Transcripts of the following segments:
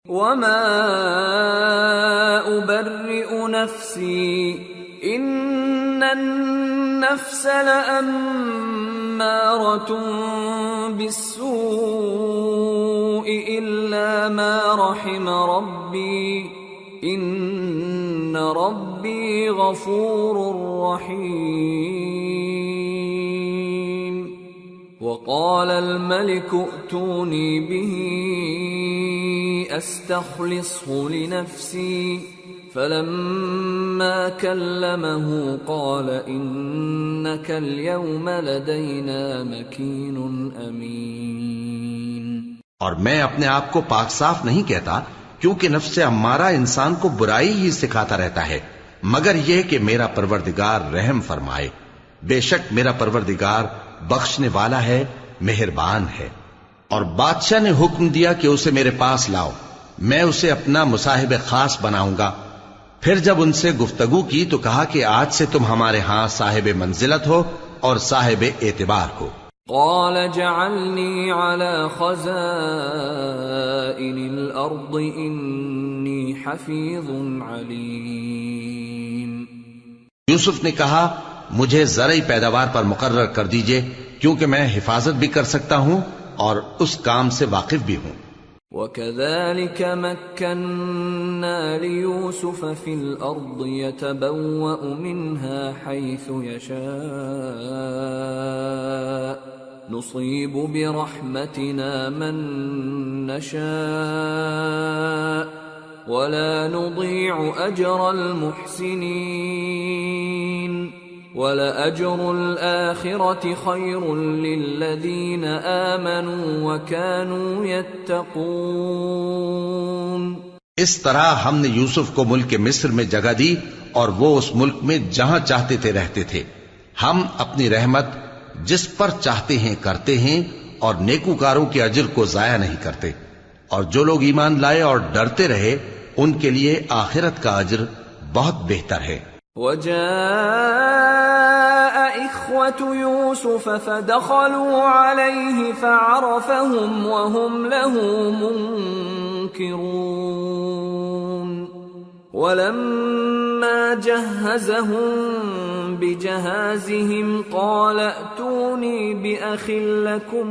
وما أبرئ نفسي إن النفس لأمارة بالسوء إلا ما رحم ربي إن ربي غفور رحيم وقال الملك ائتوني به استخلصه لنفسي فلما كلمه قال إنك اليوم لدينا مكين أمين۔ اور میں اپنے آپ کو پاک صاف نہیں کہتا، کیونکہ نفس امارہ انسان کو برائی ہی سکھاتا رہتا ہے، مگر یہ کہ میرا پروردگار رحم فرمائے۔ بے شک میرا پروردگار بخشنے والا ہے، مہربان ہے۔ اور بادشاہ نے حکم دیا کہ اسے میرے پاس لاؤ، میں اسے اپنا مصاحب خاص بناؤں گا۔ پھر جب ان سے گفتگو کی تو کہا کہ آج سے تم ہمارے ہاں صاحب منزلت ہو اور صاحب اعتبار ہو۔ قال جعلني على خزائن الأرض إني حفيظ عليم۔ یوسف نے کہا مجھے زرعی پیداوار پر مقرر کر دیجئے، کیونکہ میں حفاظت بھی کر سکتا ہوں اور اس کام سے واقف بھی ہوں۔ وَكَذَلِكَ مَكَّنَّا لِيُوسُفَ فِي الْأَرْضِ يَتَبَوَّأُ مِنْهَا حَيْثُ يَشَاءُ نُصِيبُ بِرَحْمَتِنَا مَن نَّشَاءُ وَلَا نُضِيعُ أَجْرَ الْمُحْسِنِينَ وَلَأَجْرُ الْآخِرَةِ خَيْرٌ لِّلَّذِينَ آمَنُوا وَكَانُوا يَتَّقُونَ۔ اس طرح ہم نے یوسف کو ملک مصر میں جگہ دی اور وہ اس ملک میں جہاں چاہتے تھے رہتے تھے۔ ہم اپنی رحمت جس پر چاہتے ہیں کرتے ہیں اور نیکوکاروں کے اجر کو ضائع نہیں کرتے، اور جو لوگ ایمان لائے اور ڈرتے رہے ان کے لیے آخرت کا اجر بہت بہتر ہے۔ وجاء إخوة يوسف فدخلوا عليه فعرفهم وهم له منكرون ولما جهزهم بجهازهم قال ائتوني بأخ لكم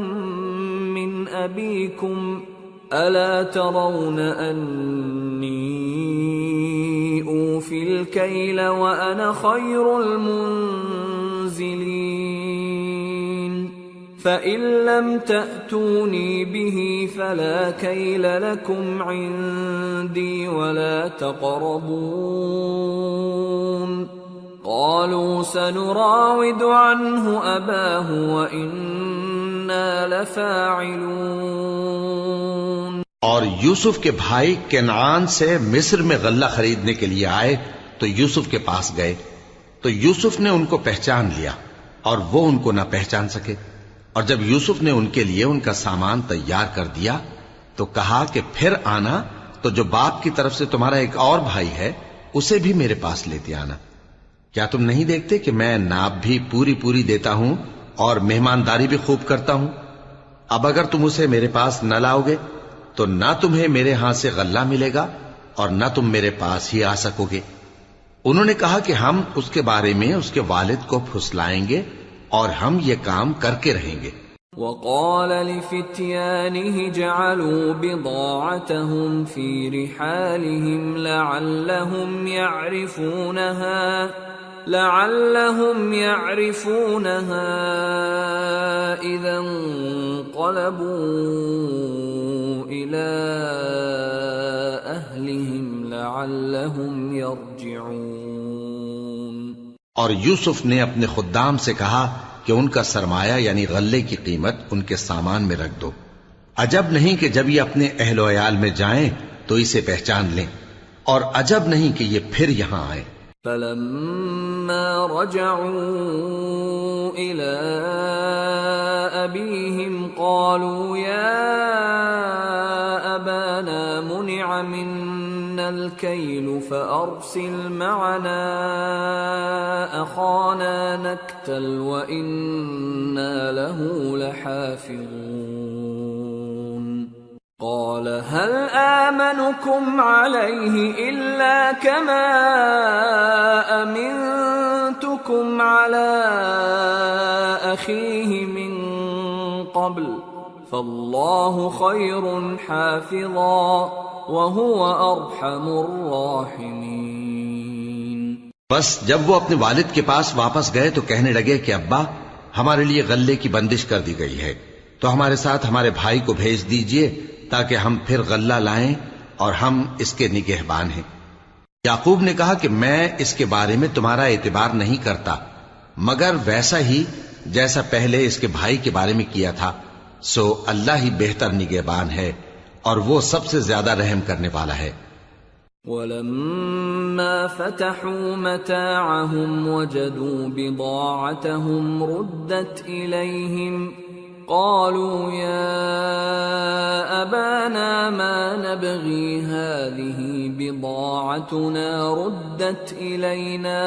من أبيكم ألا ترون أني أوفي الكيل وأنا خير المنزلين فإن لم تأتوني به فلا كيل لكم عندي ولا تقربون قالوا سنراود عنه أباه وإنا لفاعلون۔ اور یوسف کے بھائی کنعان سے مصر میں غلہ خریدنے کے لیے آئے تو یوسف کے پاس گئے تو یوسف نے ان کو پہچان لیا اور وہ ان کو نہ پہچان سکے، اور جب یوسف نے ان کے لیے ان کا سامان تیار کر دیا تو کہا کہ پھر آنا تو جو باپ کی طرف سے تمہارا ایک اور بھائی ہے اسے بھی میرے پاس لیتے آنا۔ کیا تم نہیں دیکھتے کہ میں ناب بھی پوری پوری دیتا ہوں اور مہمانداری بھی خوب کرتا ہوں؟ اب اگر تم اسے میرے پاس نہ لاؤ گے تو نہ تمہیں میرے ہاں سے غلہ ملے گا اور نہ تم میرے پاس ہی آ سکو گے۔ انہوں نے کہا کہ ہم اس کے بارے میں اس کے والد کو پھسلائیں گے اور ہم یہ کام کر کے رہیں گے۔ وقال لفتيانه جعلوا بضاعتهم في رحالهم لعلهم يعرفونها إذا انقلبوا إلى أهلهم لعلهم يرجعون۔ اور یوسف نے اپنے خدام سے کہا کہ ان کا سرمایہ یعنی غلے کی قیمت ان کے سامان میں رکھ دو، عجب نہیں کہ جب یہ اپنے اہل و عیال میں جائیں تو اسے پہچان لیں، اور عجب نہیں کہ یہ پھر یہاں آئیں۔ فلما رجعوا إلى أبيهم قالوا يا أبانا منع منا الكيل فأرسل معنا أخانا نكتل وإنا له لحافظون قال هل آمنكم عليه إلا كما أمنتكم على أخيه من قبل فالله خير حافظا وهو أرحم الراحمين۔ بس جب وہ اپنے والد کے پاس واپس گئے تو کہنے لگے کہ ابا، ہمارے لیے غلے کی بندش کر دی گئی ہے، تو ہمارے ساتھ ہمارے بھائی کو بھیج دیجئے تاکہ ہم پھر غلہ لائیں اور ہم اس کے نگہبان ہیں۔ یعقوب نے کہا کہ میں اس کے بارے میں تمہارا اعتبار نہیں کرتا مگر ویسا ہی جیسا پہلے اس کے بھائی کے بارے میں کیا تھا، سو اللہ ہی بہتر نگہبان ہے اور وہ سب سے زیادہ رحم کرنے والا ہے۔ وَلَمَّا فَتَحُوا مَتَاعَهُمْ وَجَدُوا بِضَاعَتَهُمْ رُدَّتْ إِلَيْهِمْ قالوا يا أبانا ما نبغي هذه بضاعتنا ردت إلينا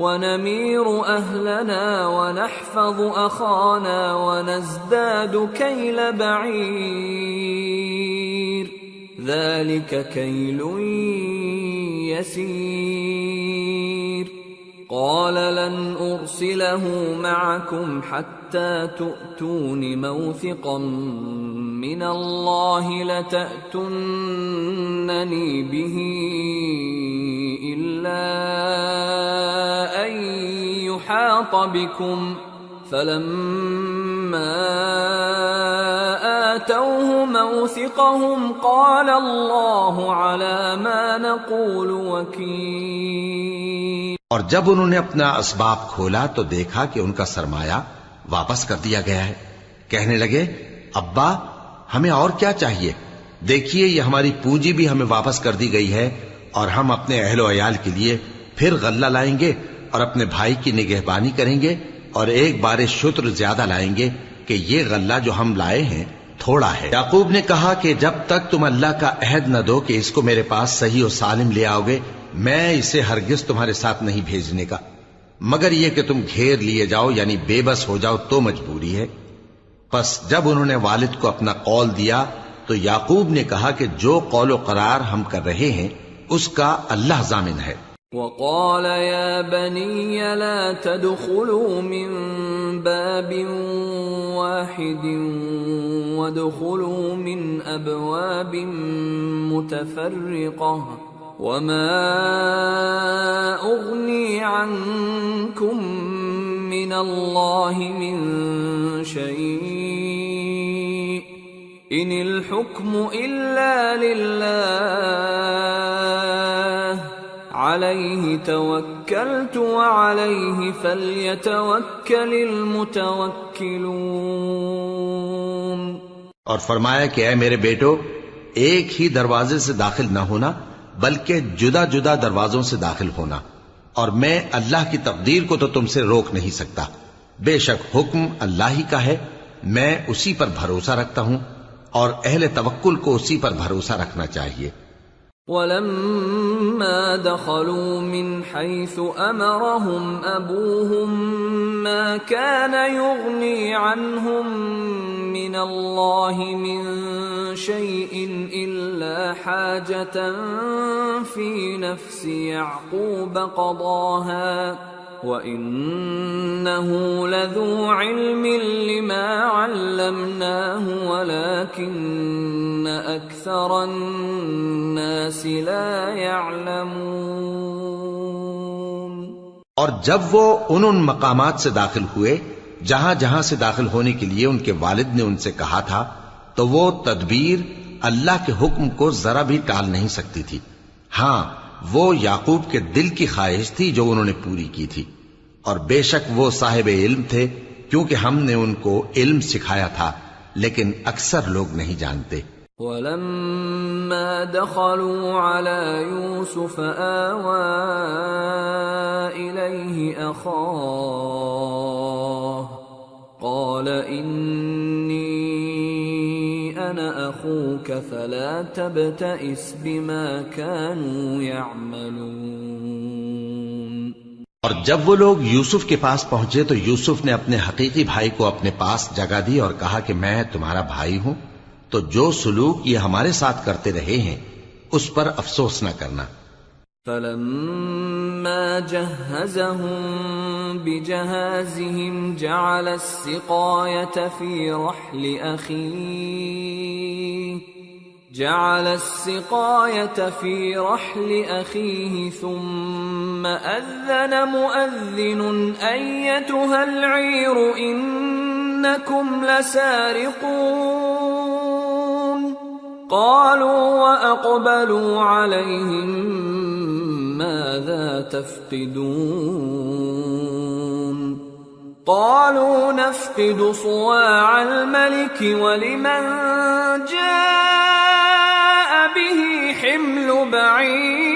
ونمير أهلنا ونحفظ أخانا ونزداد كيل بعير ذلك كيل يسير قال لن أرسله معكم حتى تؤتون موثقا من الله لتأتونني به إلا أن يحاط بكم فلما آتوه موثقهم قال الله على ما نقول وكيل۔ اور جب انہوں نے اپنا اسباب کھولا تو دیکھا کہ ان کا سرمایہ واپس کر دیا گیا ہے۔ کہنے لگے ابا ہمیں اور کیا چاہیے، دیکھیے یہ ہماری پونجی بھی ہمیں واپس کر دی گئی ہے اور ہم اپنے اہل و عیال کے لیے پھر غلہ لائیں گے اور اپنے بھائی کی نگہبانی کریں گے اور ایک بار شتر زیادہ لائیں گے کہ یہ غلہ جو ہم لائے ہیں تھوڑا ہے۔ یعقوب نے کہا کہ جب تک تم اللہ کا عہد نہ دو کہ اس کو میرے پاس صحیح و سالم لے آؤ گے میں اسے ہرگز تمہارے ساتھ نہیں بھیجنے کا، مگر یہ کہ تم گھیر لیے جاؤ یعنی بے بس ہو جاؤ تو مجبوری ہے۔ پس جب انہوں نے والد کو اپنا قول دیا تو یعقوب نے کہا کہ جو قول و قرار ہم کر رہے ہیں اس کا اللہ ضامن ہے۔ وقال يا بني لا تدخلوا من باب واحد وادخلوا من أبواب متفرقة وما أغني عنكم من الله من شيء إن الحكم إلا لله عليه توكلت وعليه فليتوكل المتوكلون۔ اور فرمایا کہ اے میرے بیٹو ایک ہی دروازے سے داخل نہ ہونا بلکہ جدا جدا دروازوں سے داخل ہونا، اور میں اللہ کی تقدیر کو تو تم سے روک نہیں سکتا، بے شک حکم اللہ ہی کا ہے، میں اسی پر بھروسہ رکھتا ہوں اور اہل توکل کو اسی پر بھروسہ رکھنا چاہیے۔ وَلَمَّا دَخَلُوا مِنْ حَيْثُ أَمَرَهُمْ أَبُوهُمْ مَا كَانَ يُغْنِي عَنْهُمْ مِنَ اللَّهِ مِنْ شَيْءٍ إِلَّا حَاجَةً فِي نَفْسِ يَعْقُوبَ قَضَاهَا وَإِنَّهُ لَذُو عِلْمٍ لِمَا عَلَّمْنَاهُ وَلَكِنَّ أَكْثَرَ النَّاسِ لَا يَعْلَمُونَ۔ اور جب وہ ان مقامات سے داخل ہوئے جہاں جہاں سے داخل ہونے کے لیے ان کے والد نے ان سے کہا تھا تو وہ تدبیر اللہ کے حکم کو ذرا بھی ٹال نہیں سکتی تھی، ہاں وہ یعقوب کے دل کی خواہش تھی جو انہوں نے پوری کی تھی، اور بے شک وہ صاحب علم تھے کیونکہ ہم نے ان کو علم سکھایا تھا، لیکن اکثر لوگ نہیں جانتے۔ وَلَمَّا دَخَلُوا عَلَى يُوسُفَ آوَى إِلَيْهِ أَخَاهُ قَالَ إِنِّي أَنَا أَخُوكَ فَلَا تَبْتَئِسْ بِمَا كَانُوا يَعْمَلُونَ۔ اور جب وہ لوگ یوسف کے پاس پہنچے تو یوسف نے اپنے حقیقی بھائی کو اپنے پاس جگہ دی اور کہا کہ میں تمہارا بھائی ہوں، تو جو سلوک یہ ہمارے ساتھ کرتے رہے ہیں اس پر افسوس نہ کرنا۔ فلما جهزهم بجهازهم جعل السقاية في رحل أخيه ثم أذن مؤذن أيتها العير إنكم لسارقون قالوا وأقبلوا عليهم ماذا تفقدون قالوا نفقد صواع الملك ولمن جاء به حمل بعير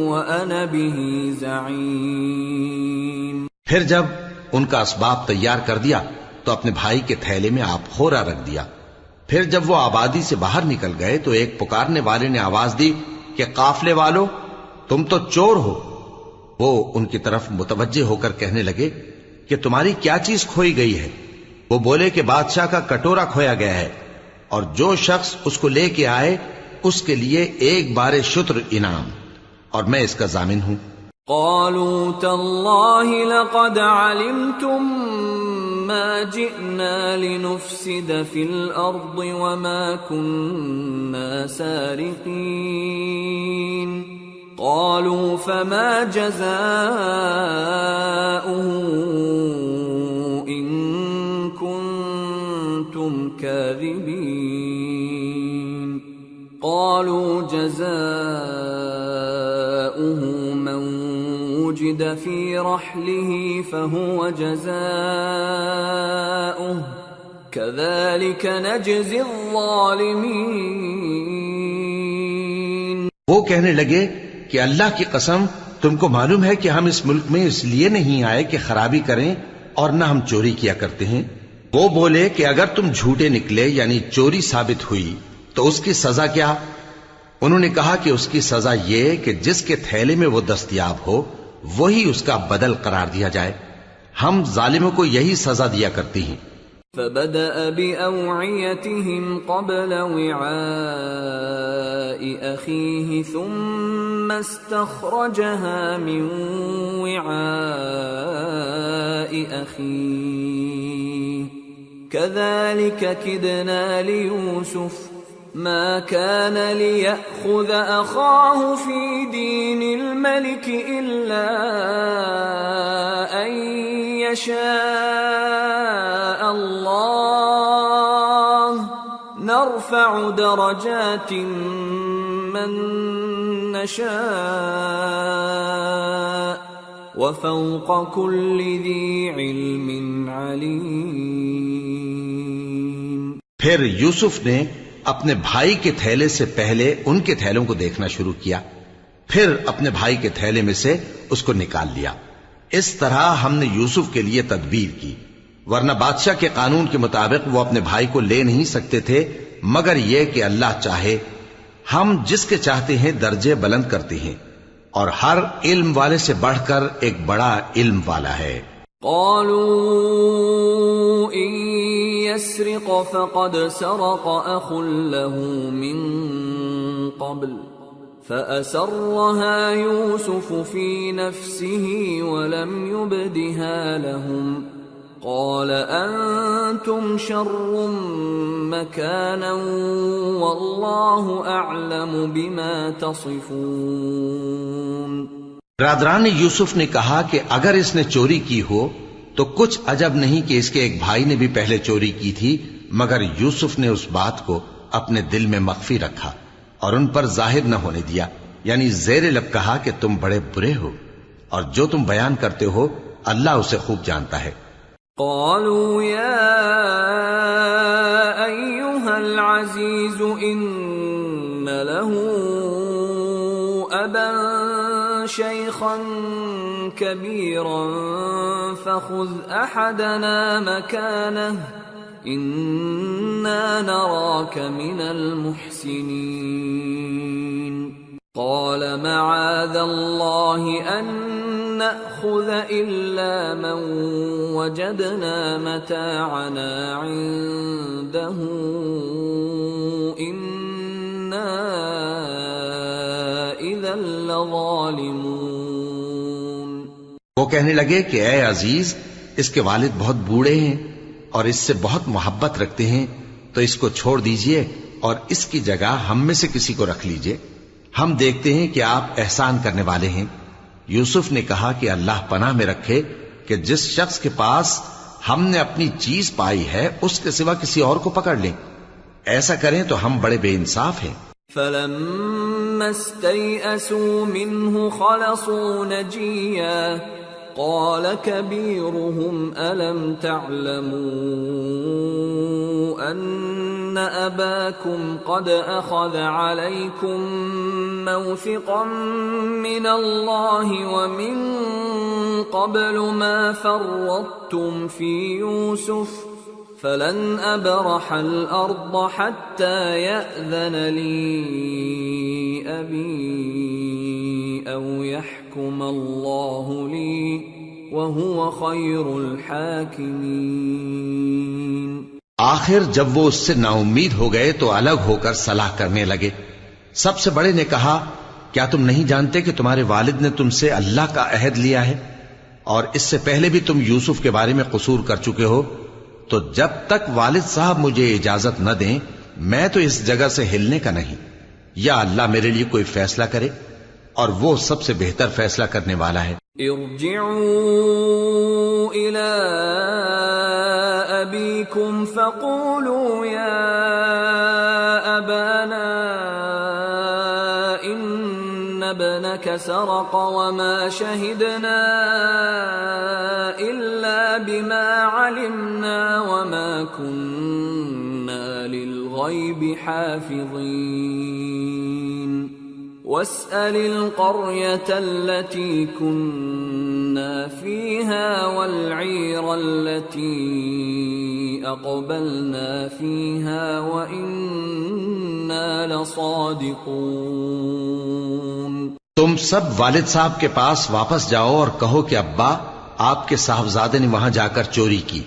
وأنا به زعيم۔ پھر جب ان کا اسباب تیار کر دیا تو اپنے بھائی کے تھیلے میں آپ خورا رکھ دیا۔ پھر جب وہ آبادی سے باہر نکل گئے تو ایک پکارنے والے نے آواز دی کہ قافلے والو تم تو چور ہو۔ وہ ان کی طرف متوجہ ہو کر کہنے لگے کہ تمہاری کیا چیز کھوئی گئی ہے؟ وہ بولے کہ بادشاہ کا کٹورا کھویا گیا ہے، اور جو شخص اس کو لے کے آئے اس کے لیے ایک بار شتر انعام، اور میں اس کا ضامن ہوں۔ قالوا تالله لقد علمتم ما جئنا لنفسد في الأرض وما كنا سارقين قالوا فما جزاؤه إن كنتم كاذبين قالوا جزاؤه من وجد في رحله فهو جزاؤه كذلك نجزي الظالمين۔ وہ کہنے لگے کہ اللہ کی قسم تم کو معلوم ہے کہ ہم اس ملک میں اس لیے نہیں آئے کہ خرابی کریں اور نہ ہم چوری کیا کرتے ہیں۔ وہ بولے کہ اگر تم جھوٹے نکلے یعنی چوری ثابت ہوئی تو اس کی سزا کیا؟ انہوں نے کہا کہ اس کی سزا یہ کہ جس کے تھیلے میں وہ دستیاب ہو وہی اس کا بدل قرار دیا جائے، ہم ظالموں کو یہی سزا دیا کرتی ہیں۔ فبدأ بأوعيتهم قبل وعاء أخيه ثم استخرجها من وعاء أخيه كذلك كدنا ليوسف ما كان ليأخذ أخاه في دين الملك إلا أن يشاء الله نرفع درجات من نشاء وفوق كل ذي علم عليم۔ پھر یوسف نے اپنے بھائی کے تھیلے سے پہلے ان کے تھیلوں کو دیکھنا شروع کیا، پھر اپنے بھائی کے تھیلے میں سے اس کو نکال لیا۔ اس طرح ہم نے یوسف کے لیے تدبیر کی، ورنہ بادشاہ کے قانون کے مطابق وہ اپنے بھائی کو لے نہیں سکتے تھے مگر یہ کہ اللہ چاہے۔ ہم جس کے چاہتے ہیں درجے بلند کرتے ہیں، اور ہر علم والے سے بڑھ کر ایک بڑا علم والا ہے۔ قالوا إن يسرق فقد سرق أخ له من قبل فأسرها يوسف في نفسه ولم يبدها لهم قال أنتم شر مكانا والله أعلم بما تصفون۔ برادران یوسف نے کہا کہ اگر اس نے چوری کی ہو تو کچھ عجب نہیں کہ اس کے ایک بھائی نے بھی پہلے چوری کی تھی، مگر یوسف نے اس بات کو اپنے دل میں مخفی رکھا اور ان پر ظاہر نہ ہونے دیا، یعنی زیر لب کہا کہ تم بڑے برے ہو، اور جو تم بیان کرتے ہو اللہ اسے خوب جانتا ہے۔ قالوا يا أيها العزيز إن له أبا شيخا كبيرا فخذ أحدنا مكانه إنا نراك من المحسنين۔ قال معاذ الله أن نأخذ إلا من وجدنا متاعنا عنده إنا إذا لظالمون. وہ کہنے لگے کہ اے عزیز، اس کے والد بہت بوڑھے ہیں اور اس سے بہت محبت رکھتے ہیں، تو اس کو چھوڑ دیجئے اور اس کی جگہ ہم میں سے کسی کو رکھ لیجئے، ہم دیکھتے ہیں کہ آپ احسان کرنے والے ہیں. یوسف نے کہا کہ اللہ پناہ میں رکھے کہ جس شخص کے پاس ہم نے اپنی چیز پائی ہے اس کے سوا کسی اور کو پکڑ لیں. ایسا کریں تو ہم بڑے بے انصاف ہیں. فَلَمَّا اسْتَيْأَسُوا مِنْهُ خَلَصُوا نَجِيًّا قَالَ كَبِيرُهُمْ أَلَمْ تَعْلَمُوا أَنَّ أَبَاكُمْ قَدْ أَخَذَ عَلَيْكُمْ مَوْثِقًا مِّنَ اللَّهِ وَمِن قَبْلُ مَا فَرَّطتُمْ فِي يُوسُفَ فَلَنْ أَبْرَحَ الْأَرْضَ حَتَّى يَأْذَنَ لِي أَبِي أَوْ يَحْكُمَ اللَّهُ لِي وَهُوَ خَيْرُ الْحَاكِمِينَ. آخر جب وہ اس سے نا امید ہو گئے تو الگ ہو کر صلاح کرنے لگے. سب سے بڑے نے کہا، کیا تم نہیں جانتے کہ تمہارے والد نے تم سے اللہ کا عہد لیا ہے اور اس سے پہلے بھی تم یوسف کے بارے میں قصور کر چکے ہو؟ تو جب تک والد صاحب مجھے اجازت نہ دیں میں تو اس جگہ سے ہلنے کا نہیں، یا اللہ میرے لیے کوئی فیصلہ کرے اور وہ سب سے بہتر فیصلہ کرنے والا ہے. ارجعوا إلى أبيكم فقولوا يا أبانا إن ابنك سرق وما شهدنا إلا بما علمنا وما كنا للغيب حافظين واسأل القرية التي كنا فيها والعير التي أقبلنا فيها وإنا لصادقون. تم سب والد صاحب کے پاس واپس جاؤ اور کہو کہ ابا، آپ کے صاحبزادے نے وہاں جا کر چوری کی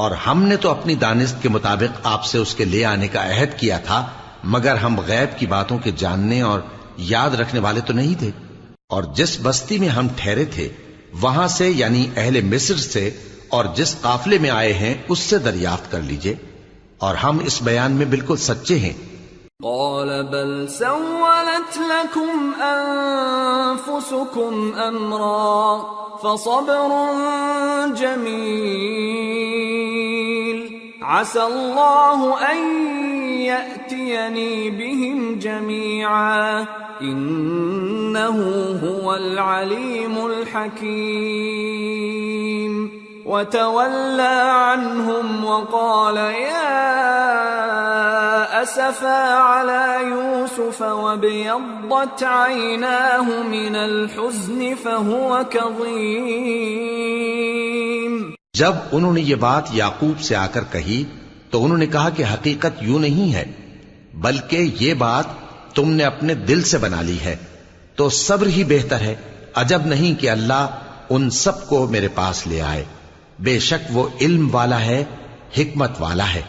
اور ہم نے تو اپنی دانست کے مطابق آپ سے اس کے لے آنے کا عہد کیا تھا، مگر ہم غیب کی باتوں کے جاننے اور یاد رکھنے والے تو نہیں تھے. اور جس بستی میں ہم ٹھہرے تھے وہاں سے یعنی اہل مصر سے اور جس قافلے میں آئے ہیں اس سے دریافت کر لیجئے، اور ہم اس بیان میں بالکل سچے ہیں. قال بل سولت لكم أنفسكم أمرا فصبر جميل عسى الله أن يأتيني بهم جميعا إنه هو العليم الحكيم. وتولى عنهم وقال يا أسفا على يوسف وابيضت عيناه من الحزن فهو كظيم. جب انہوں نے یہ بات یعقوب سے آ کر کہی تو انہوں نے کہا کہ حقیقت یوں نہیں ہے، بلکہ یہ بات تم نے اپنے دل سے بنا لی ہے، تو صبر ہی بہتر ہے. عجب نہیں کہ اللہ ان سب کو میرے پاس لے آئے، بے شک وہ علم والا ہے، حکمت والا ہے.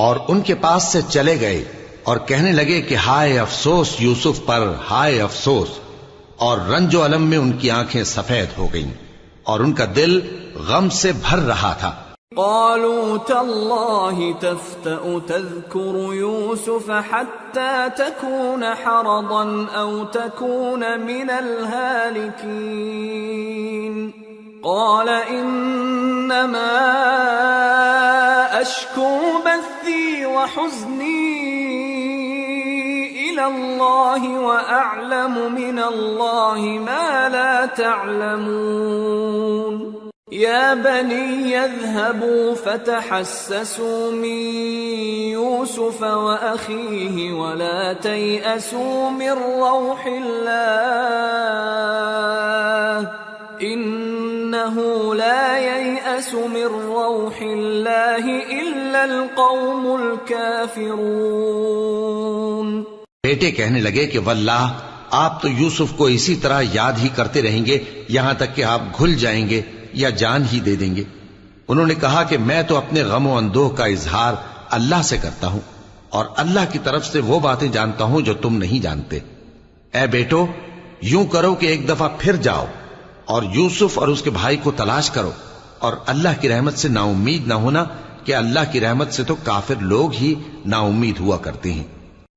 اور ان کے پاس سے چلے گئے اور کہنے لگے کہ ہائے افسوس یوسف پر، ہائے افسوس. اور رنج و الم میں ان کی آنکھیں سفید ہو گئیں اور ان کا دل غم سے بھر رہا تھا. قالوا تالله تفتأ تذكر يوسف حتى تكون حرضا أو تكون من الهالكين. قال إنما أشكو بثي وحزني إلى الله وأعلم من الله ما لا تعلمون. يا بني اذهبوا فتحسسوا من يوسف وأخيه ولا تيأسوا من روح الله إنه لا ييأس من روح الله إلا القوم الكافرون. بیٹے کہنے لگے کہ واللہ آپ تو یوسف کو اسی طرح یاد ہی کرتے رہیں گے یہاں تک کہ آپ گھل جائیں گے یا جان ہی دے دیں گے۔ انہوں نے کہا کہ میں تو اپنے غم و اندوہ کا اظہار اللہ سے کرتا ہوں اور اللہ کی طرف سے وہ باتیں جانتا ہوں جو تم نہیں جانتے۔ اے بیٹو، یوں کرو کہ ایک دفعہ پھر جاؤ اور یوسف اور اس کے بھائی کو تلاش کرو، اور اللہ کی رحمت سے نا امید نہ ہونا کہ اللہ کی رحمت سے تو کافر لوگ ہی نا امید ہوا کرتے ہیں۔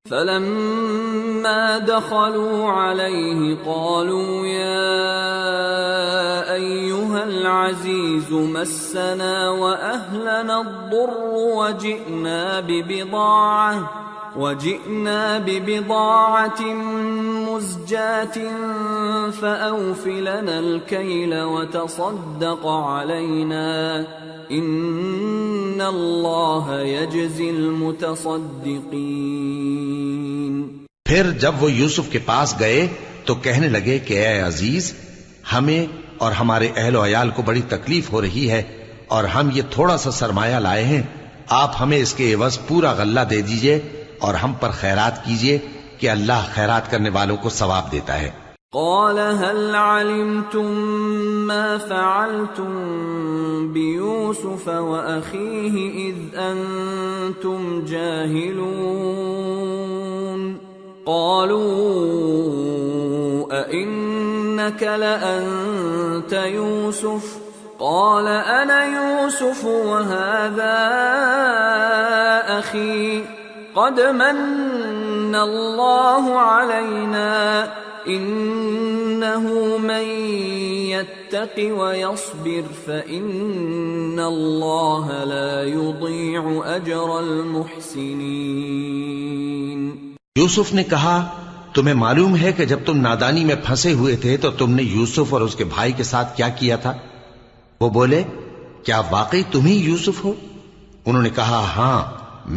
فلما دخلوا عليه قالوا يا أيها العزيز مسنا وأهلنا الضر وجئنا ببضاعة مزجاة فأوف لنا الكيل وتصدق علينا إن الله يجزي المتصدقين۔ پھر جب وہ یوسف کے پاس گئے تو کہنے لگے کہ اے عزیز، ہمیں اور ہمارے اہل و عیال کو بڑی تکلیف ہو رہی ہے اور ہم یہ تھوڑا سا سرمایہ لائے ہیں، آپ ہمیں اس کے عوض پورا غلہ دے دیجئے اور ہم پر خیرات کیجئے کہ اللہ خیرات کرنے والوں کو ثواب دیتا ہے۔ قال هل علمتم ما فعلتم بيوسف وأخيه إذ أنتم جاهلون؟ قالوا أئنك لأنت يوسف؟ قال أنا يوسف وهذا أخي قد من الله علينا إنه من يتق ويصبر فإن الله لا يضيع أجر المحسنين۔ یوسف نے کہا تمہیں معلوم ہے کہ جب تم نادانی میں پھنسے ہوئے تھے تو تم نے یوسف اور اس کے بھائی کے ساتھ کیا کیا تھا؟ وہ بولے کیا واقعی تم ہی یوسف ہو؟ انہوں نے کہا ہاں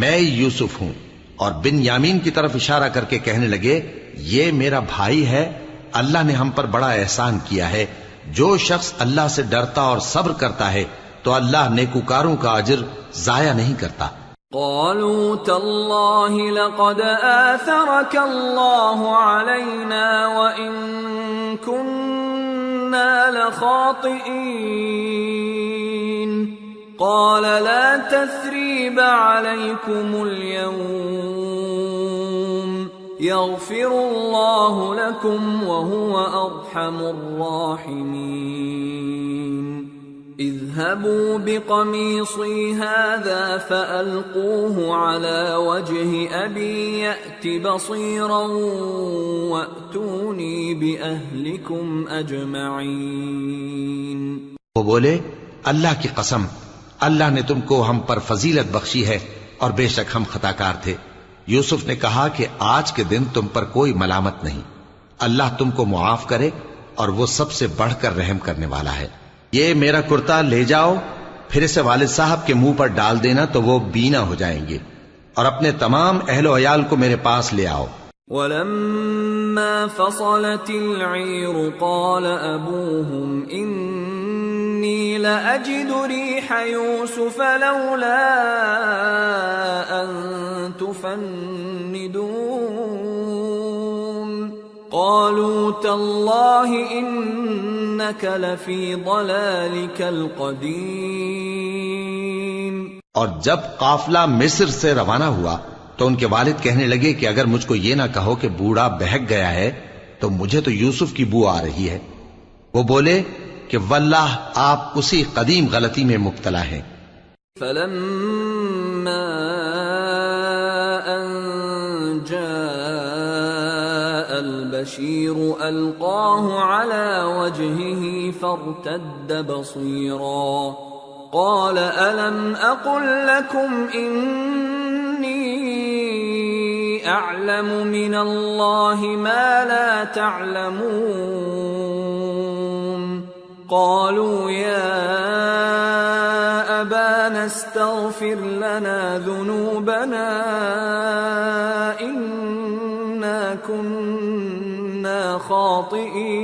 میں یوسف ہوں، اور بن یامین کی طرف اشارہ کر کے کہنے لگے یہ میرا بھائی ہے، اللہ نے ہم پر بڑا احسان کیا ہے، جو شخص اللہ سے ڈرتا اور صبر کرتا ہے تو اللہ نیکوکاروں کا اجر ضائع نہیں کرتا۔ قالوا تالله لقد آثرك الله علينا وإن كنا لخاطئين قال لا تثريب عليكم اليوم يغفر الله لكم وهو أرحم الراحمين اذهبوا بقميصي هذا فألقوه على وجه أبي يأت بصيرا وأتوني بأهلكم أجمعين۔ وہ بولے اللہ کی قسم، اللہ نے تم کو ہم پر فضیلت بخشی ہے اور بے شک ہم خطا کار تھے۔ یوسف نے کہا کہ آج کے دن تم پر کوئی ملامت نہیں، اللہ تم کو معاف کرے اور وہ سب سے بڑھ کر رحم کرنے والا ہے۔ یہ میرا کرتا لے جاؤ، پھر اسے والد صاحب کے منہ پر ڈال دینا تو وہ بینا ہو جائیں گے، اور اپنے تمام اہل و عیال کو میرے پاس لے آؤ۔ وَلَمَّا فَصَلَتِ الْعِيرُ قَالَ أَبُوهُمْ إِنِّي لَأَجِدُ رِيحَ يُوسُفَ لَوْلَا أَن تُفَنِّدُونَ قَالُوا تَاللَّهِ إِنَّكَ لَفِي ضَلَالِكَ الْقَدِيمِ۔ اور جب قافلہ مصر سے روانہ ہوا تو ان کے والد کہنے لگے کہ اگر مجھ کو یہ نہ کہو کہ بوڑھا بہک گیا ہے تو مجھے تو یوسف کی بو آ رہی ہے۔ وہ بولے کہ واللہ آپ اسی قدیم غلطی میں مبتلا ہیں۔ فَلَمَّا أَن جَاءَ الْبَشِيرُ أَلْقَاهُ عَلَى وَجْهِهِ فَارْتَدَّ بَصِيرًا قَالَ أَلَمْ أَقُلْ لَكُمْ إِنِّي أَعْلَمُ مِنَ اللَّهِ مَا لَا تَعْلَمُونَ قَالُوا يَا أَبَانَا اسْتَغْفِرْ لَنَا ذُنُوبَنَا إِنَّا كُنَّا خَاطِئِينَ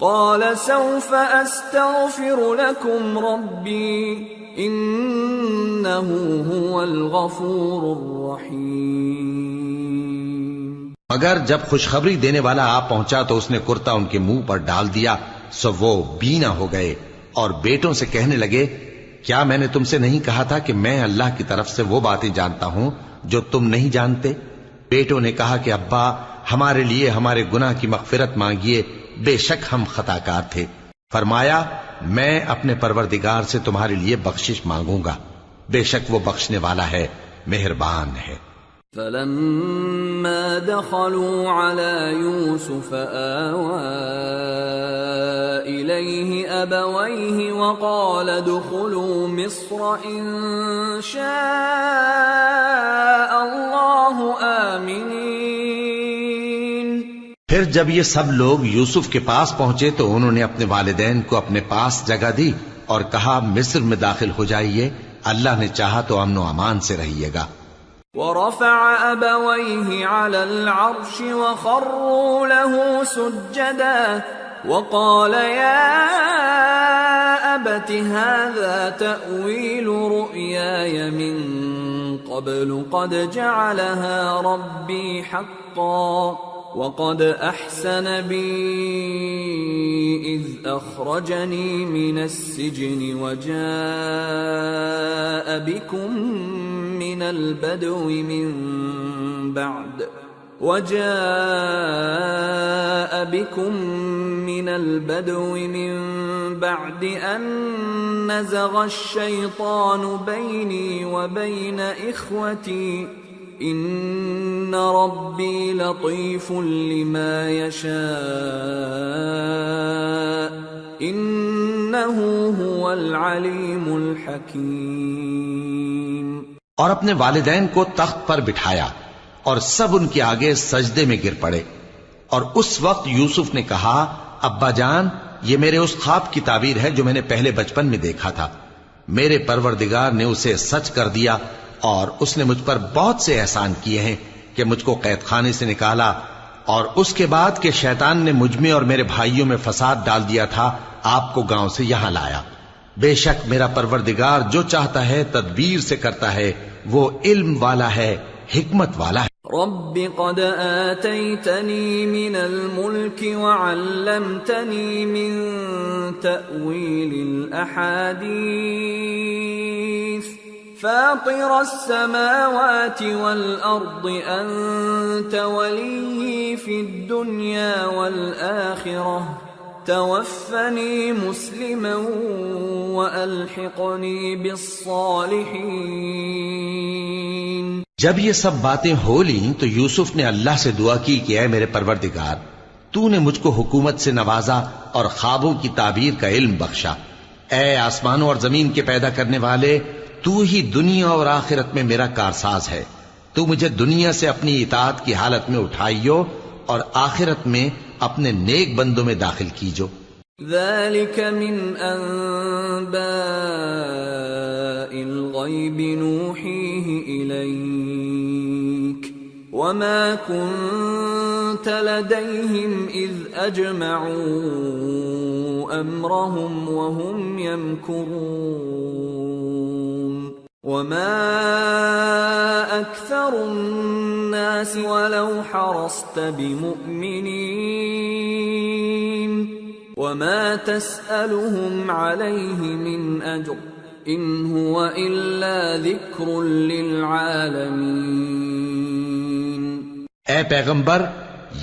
قَالَ سَوْفَ أَسْتَغْفِرُ لَكُمْ رَبِّي إِنَّهُ هُوَ الْغَفُورُ الرَّحِيمُ۔ مگر جب خوشخبری دینے والا آ پہنچا تو اس نے کرتا ان کے منہ پر ڈال دیا، سو وہ بینا ہو گئے اور بیٹوں سے کہنے لگے، کیا میں نے تم سے نہیں کہا تھا کہ میں اللہ کی طرف سے وہ باتیں جانتا ہوں جو تم نہیں جانتے؟ بیٹوں نے کہا کہ ابا، ہمارے لیے ہمارے گناہ کی مغفرت مانگیے، بے شک ہم خطا کار تھے۔ فرمایا، میں اپنے پروردگار سے تمہارے لیے بخشش مانگوں گا، بے شک وہ بخشنے والا ہے، مہربان ہے۔ فلما دخلوا على يوسف آوى إليه أبويه وقال ادخلوا مصر إن شاء الله آمنين۔ پھر جب یہ سب لوگ یوسف کے پاس پہنچے تو انہوں نے اپنے والدین کو اپنے پاس جگہ دی اور کہا، مصر میں داخل ہو جائیے، اللہ نے چاہا تو امن و امان سے رہیے گا۔ ورفع أبويه على العرش وخروا له سجدا وقال يا أبت هذا تأويل رؤياي من قبل قد جعلها ربي حقا وقد أحسن بي إذ أخرجني من السجن وجاء بكم من البدو من بعد أن نزغ الشيطان بيني وبين إخوتي إن ربي لطيف لما يشاء إنه هو العليم الحكيم۔ اور اپنے والدین کو تخت پر بٹھایا اور سب ان کے آگے سجدے میں گر پڑے، اور اس وقت یوسف نے کہا، ابا جان، یہ میرے اس خواب کی تعبیر ہے جو میں نے پہلے بچپن میں دیکھا تھا۔ میرے پروردگار نے اسے سچ کر دیا اور اس نے مجھ پر بہت سے احسان کیے ہیں کہ مجھ کو قید خانے سے نکالا، اور اس کے بعد کہ شیطان نے مجھ میں اور میرے بھائیوں میں فساد ڈال دیا تھا، آپ کو گاؤں سے یہاں لایا۔ بے شک میرا پروردگار جو چاہتا ہے تدبیر سے کرتا ہے، وہ علم والا ہے، حکمت والا ہے۔ رب قد آتيتني من الملك وعلمتني من تأويل الأحاديث فاطر السماوات والأرض أنت ولي في الدنيا والآخرة توفني مسلما وألحقني بالصالحين۔ جب یہ سب باتیں ہو لیں تو یوسف نے اللہ سے دعا کی کہ اے میرے پروردگار، تو نے مجھ کو حکومت سے نوازا اور خوابوں کی تعبیر کا علم بخشا۔ اے آسمانوں اور زمین کے پیدا کرنے والے، تو ہی دنیا اور آخرت میں میرا کارساز ہے۔ تو مجھے دنیا سے اپنی اطاعت کی حالت میں اٹھائیو اور آخرت میں اپنے نیک بندوں میں داخل کیجو۔ ذلك من أنباء الغيب نوحيه إليك وما كنت لديهم إذ أجمعوا أمرهم وهم يمكرون وما أكثر الناس ولو حرصت بمؤمنين وما تسألهم عليه من أجر إن هو إلا ذكر للعالمين۔ اے پیغمبر،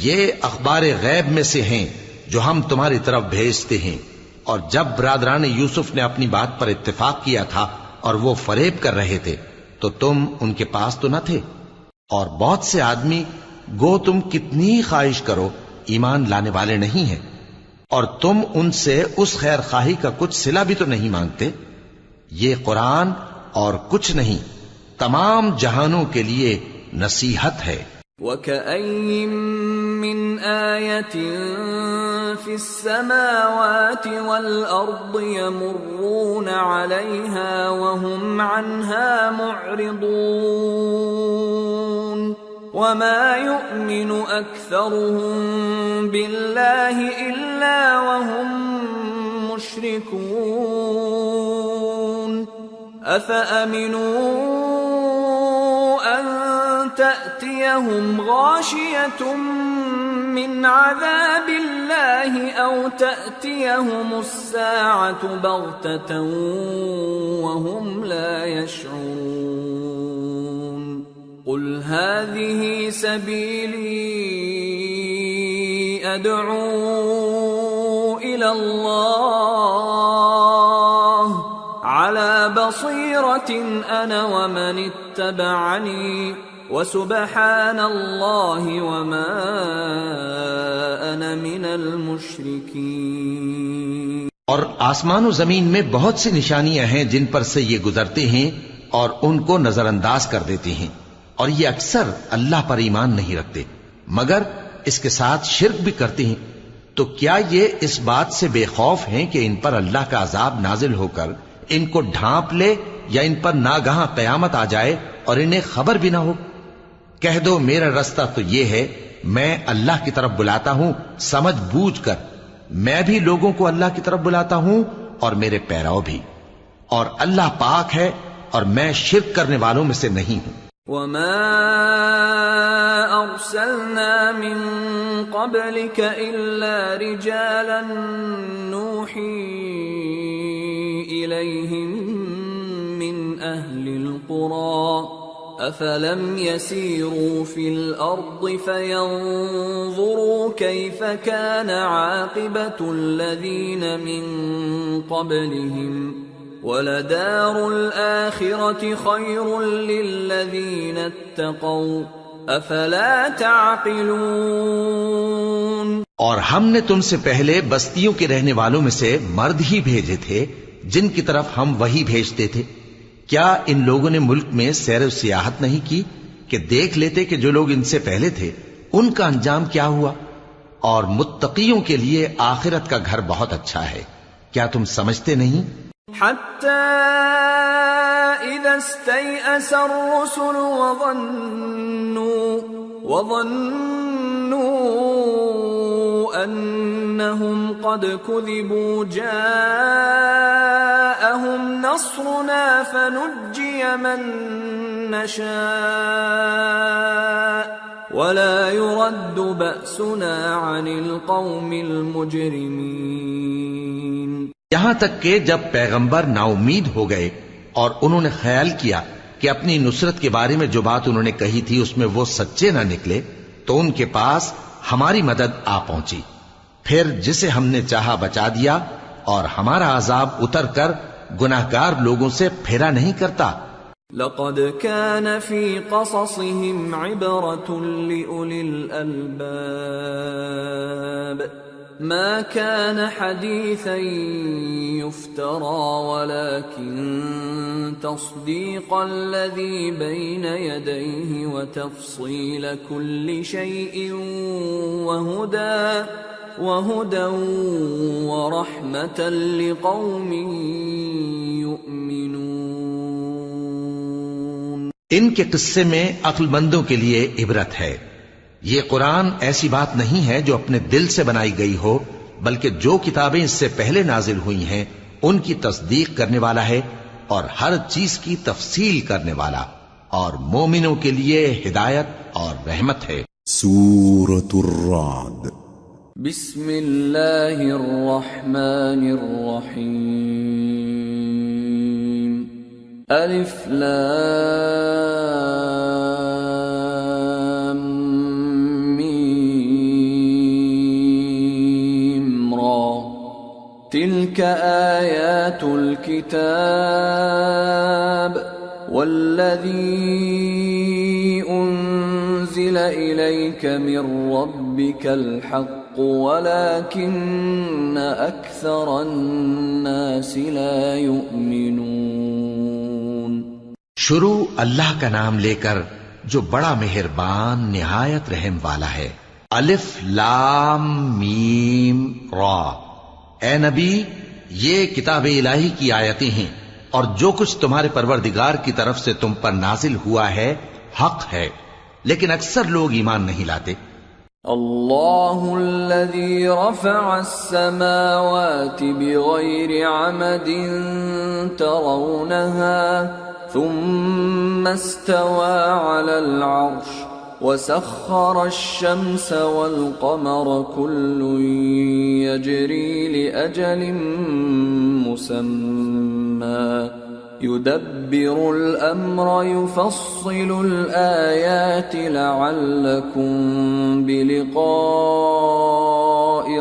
یہ اخبار غیب میں سے ہیں جو ہم تمہاری طرف بھیجتے ہیں، اور جب برادران یوسف نے اپنی بات پر اتفاق کیا تھا اور وہ فریب کر رہے تھے تو تم ان کے پاس تو نہ تھے، اور بہت سے آدمی گو تم کتنی خواہش کرو ایمان لانے والے نہیں ہیں، اور تم ان سے اس خیر خواہی کا کچھ صلہ بھی تو نہیں مانگتے۔ یہ قرآن اور کچھ نہیں تمام جہانوں کے لیے نصیحت ہے۔ وَكَأَيٍّ مِّنْ آيَةٍ فِي السَّمَاوَاتِ وَالْأَرْضِ يَمُرُّونَ عَلَيْهَا وَهُمْ عَنْهَا مُعْرِضُونَ وَمَا يُؤْمِنُ أَكْثَرُهُم بِاللَّهِ إِلَّا وَهُم مُّشْرِكُونَ أَفَأَمِنُوا أَن تَأْتِيَهُمُ تأتيهم غاشية من عذاب الله أو تأتيهم الساعة بغتة وهم لا يشعرون قل هذه سبيلي أدعو إلى الله على بصيرة أنا ومن اتبعني وسبحان الله وما أنا من المشركين۔ اور آسمان و زمین میں بہت سی نشانیاں ہیں جن پر سے یہ گزرتے ہیں اور ان کو نظر انداز کر دیتے ہیں، اور یہ اکثر اللہ پر ایمان نہیں رکھتے مگر اس کے ساتھ شرک بھی کرتے ہیں۔ تو کیا یہ اس بات سے بے خوف ہیں کہ ان پر اللہ کا عذاب نازل ہو کر ان کو ڈھانپ لے یا ان پر ناگہاں قیامت آ جائے اور انہیں خبر بھی نہ ہو؟ کہہ دو میرا رستہ تو یہ ہے، میں اللہ کی طرف بلاتا ہوں سمجھ بوجھ کر، میں بھی لوگوں کو اللہ کی طرف بلاتا ہوں اور میرے پیراؤ بھی، اور اللہ پاک ہے اور میں شرک کرنے والوں میں سے نہیں ہوں۔ وما أرسلنا من قبلك إلا رجالا نوحي إليهم من أهل القرى أفلم يسيروا في الأرض فينظروا كيف كان عاقبة الذين من قبلهم وَلَدَارُ الْآخِرَةِ خَيْرٌ لِّلَّذِينَ اتَّقَوْا أَفَلَا تَعْقِلُونَ۔ اور ہم نے تم سے پہلے بستیوں کے رہنے والوں میں سے مرد ہی بھیجے تھے جن کی طرف ہم وحی بھیجتے تھے۔ کیا ان لوگوں نے ملک میں سیر و سیاحت نہیں کی کہ دیکھ لیتے کہ جو لوگ ان سے پہلے تھے ان کا انجام کیا ہوا؟ اور متقیوں کے لیے آخرت کا گھر بہت اچھا ہے، کیا تم سمجھتے نہیں؟ حتى إذا استيأس الرسل وظنوا أنهم قد كذبوا جاءهم نصرنا فنجي من نشاء ولا يرد بأسنا عن القوم المجرمين۔ یہاں تک کہ جب پیغمبر نا امید ہو گئے اور انہوں نے خیال کیا کہ اپنی نصرت کے بارے میں جو بات انہوں نے کہی تھی اس میں وہ سچے نہ نکلے تو ان کے پاس ہماری مدد آ پہنچی، پھر جسے ہم نے چاہا بچا دیا، اور ہمارا عذاب اتر کر گناہگار لوگوں سے پھیرا نہیں کرتا۔ لقد كان في قصصهم عبرة لأولي الألباب ما كان حديثا يفترى ولكن تصديق الذي بين يديه وتفصيل كل شيء وهدى ورحمة لقوم يؤمنون۔ ان کے قصے میں عقل مندوں کے لیے عبرت ہے۔ یہ قرآن ایسی بات نہیں ہے جو اپنے دل سے بنائی گئی ہو، بلکہ جو کتابیں اس سے پہلے نازل ہوئی ہیں ان کی تصدیق کرنے والا ہے اور ہر چیز کی تفصیل کرنے والا، اور مومنوں کے لیے ہدایت اور رحمت ہے۔ سورة الرعد۔ بسم اللہ الرحمن الرحیم۔ الف لام تلك آيات الكتاب والذي أنزل إليك من ربك الحق ولكن أكثر الناس لا يؤمنون۔ شروع اللہ کا نام لے کر جو بڑا مہربان نہایت رحم والا ہے۔ الف لام میم را۔ اے نبی، یہ کتاب الہی کی آیتیں ہیں اور جو کچھ تمہارے پروردگار کی طرف سے تم پر نازل ہوا ہے حق ہے، لیکن اکثر لوگ ایمان نہیں لاتے۔ اللہ الذی رفع السماوات بغیر عمد ترونها ثم استوى على العرش وسخر الشمس والقمر كل يجري لأجل مسمى يدبر الأمر يفصل الآيات لعلكم بلقاء